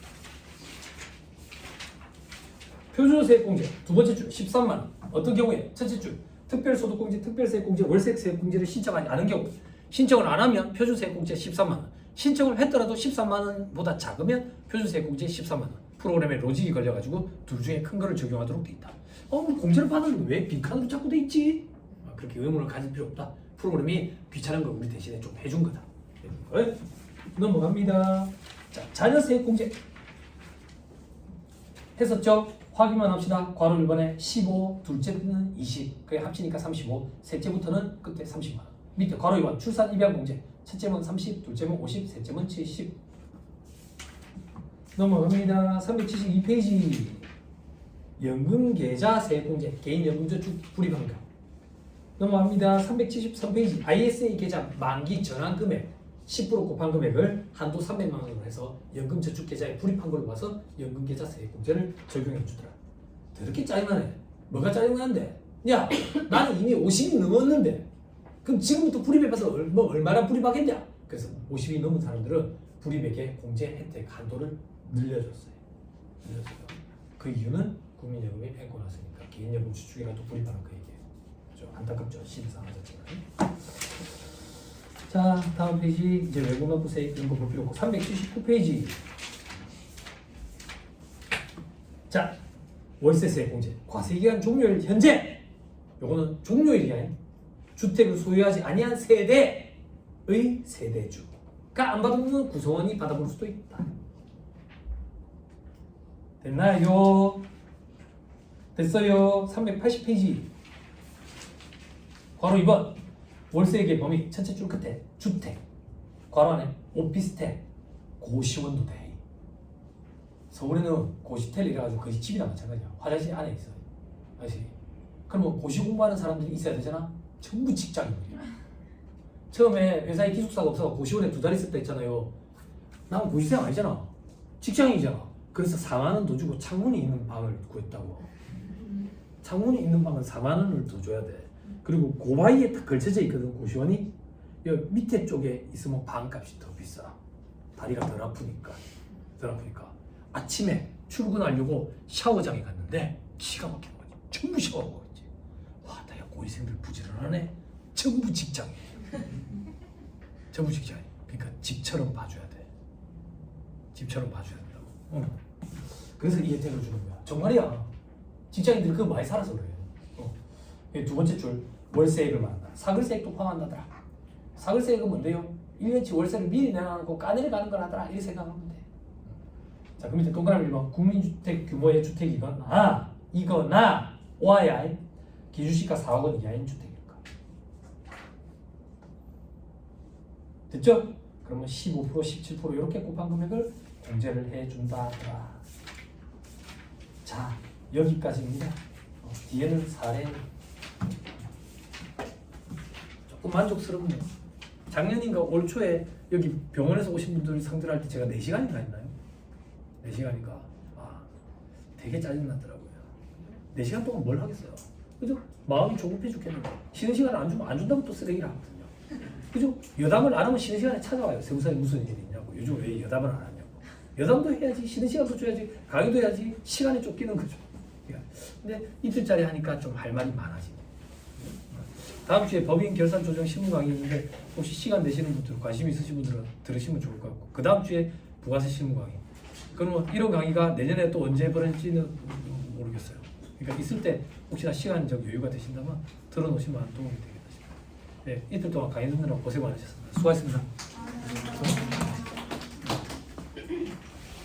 표준세액공제 두 번째 줄 13만 원. 어떤 경우에 첫째 줄 특별소득공제, 특별세액공제, 월세세액공제를 신청하지 않은 경우 신청을 안 하면 표준세액공제 13만 원. 신청을 했더라도 13만 원보다 작으면 표준세액공제 13만 원. 프로그램에 로직이 걸려가지고 둘 중에 큰 거를 적용하도록 돼 있다. 공제를 받았는데 왜 빈칸으로 자꾸 돼 있지? 그렇게 의문을 가질 필요 없다. 프로그램이 귀찮은 걸 우리 대신에 좀 해준 거다. 넘어갑니다. 자, 자녀세액공제 했었죠? 확인만 합시다. 괄호 1번에 15, 둘째는 20, 그게 합치니까 35, 셋째부터는 그때 30만 원. 밑에 괄호 2번 출산 입양공제 첫째면 30, 둘째면 50, 셋째면 70. 넘어갑니다. 372페이지 연금계좌세액공제 개인연금저축 불입환경. 넘어갑니다. 373페이지 ISA 계좌 만기 전환금액 10% 곱한 금액을 한도 300만 원으로 해서 연금저축계좌에 불입한 걸로 봐서 연금계좌 세액공제를 적용해 주더라. 더럽게 짜증나네. 뭐가 짜증나는데? 야, 나는 이미 50이 넘었는데 그럼 지금부터 불입해봐서 얼마나 불입하겠냐? 그래서 50이 넘은 사람들은 불입액의 공제 혜택 한도를 늘려줬어요. 그 이유는 국민연금이 앵고 났으니까 개인연금 저축이라도 불입하는 그 얘기예요. 좀 안타깝죠. 시대상하졌지만. 자, 다음 페이지 이제 외국납부세 이런 거 볼 필요 없고 379페이지. 자, 월세세 공제 과세기간 종료일 현재. 요거는 종료일이 아닌 주택을 소유하지 아니한 세대의 세대주가 안 받으면 구성원이 받아볼 수도 있다. 됐나요? 됐어요. 380페이지 괄호 2번 월세액의 범위 첫째 줄 끝에 주택 괄호 안에 오피스텔 고시원도 돼. 서울에는 고시텔 이래가지고 거의 집이랑 마찬가지야. 화장실 안에 있어. 알지? 그러면 고시 공부하는 사람들이 있어야 되잖아. 전부 직장인이야. 처음에 회사에 기숙사가 없어서 고시원에 2달 있을 때 있잖아요. 나는 고시생 아니잖아. 직장인이잖아. 그래서 4만 원 더 주고 창문이 있는 방을 구했다고. 창문이 있는 방은 4만 원을 더 줘야 돼. 그리고 고바위에 딱 걸쳐져 있거든. 고시원이 여기 밑에 쪽에 있으면 방값이 더 비싸. 다리가 덜 아프니까. 아침에 출근하려고 샤워장에 갔는데 기가 막히는 거지. 전부 샤워하고 있지. 와, 나야 고시생들 부지런하네. 전부 직장이에요. 전부 직장이에요. 그러니까 집처럼 봐줘야 돼. 집처럼 봐줘야 된다고. 그래서 이 혜택을 주는 거야. 정말이야. 직장인들이 그거 많이 살아서 그래. 두 번째 줄 월세액을 말한다. 사글세액도 포함한다더라. 사글세액은 뭔데요? 1년치 월세를 미리 내놔놓고 까내려 가는 걸 하더라. 이렇게 생각하면 돼. 자, 그럼 밑에 동그라미 1번 국민주택 규모의 주택이거나 이거나 오아야 기준시가 4억 원 이하인 주택일까. 됐죠? 그러면 15%, 17% 이렇게 곱한 금액을 공제를 해준다. 자, 여기까지입니다. 뒤에는 사례. 조금 만족스럽네요. 작년인가 올 초에 여기 병원에서 오신 분들 상대할 때 제가 4시간인가 했나요? 4시간인가. 되게 짜증나더라고요. 4시간 동안 뭘 하겠어요? 그죠? 마음이 조급해 죽겠는데 쉬는 시간을 안 주면 안 준다고 또 쓰레기를 하거든요. 그죠? 여담을 안 하면 쉬는 시간에 찾아와요. 세무사에 무슨 일이 있냐고. 요즘 왜 여담을 안 하냐고. 여담도 해야지. 쉬는 시간도 줘야지. 강의도 해야지. 시간에 쫓기는 거죠. 근데 이틀짜리 하니까 좀 할 말이 많아지네. 다음 주에 법인 결산 조정 실무 강의 있는데 혹시 시간 되시는 분들 관심 있으신 분들은 들으시면 좋을 것 같고 그 다음 주에 부가세 실무 강의. 그러면 이런 강의가 내년에 또 언제 벌어질지는 모르겠어요. 그러니까 있을 때 혹시나 시간적 여유가 되신다면 들어놓으시면 도움이 되겠다 싶어요. 네, 이틀 동안 강의 듣느라 고생 많으셨습니다. 수고하셨습니다.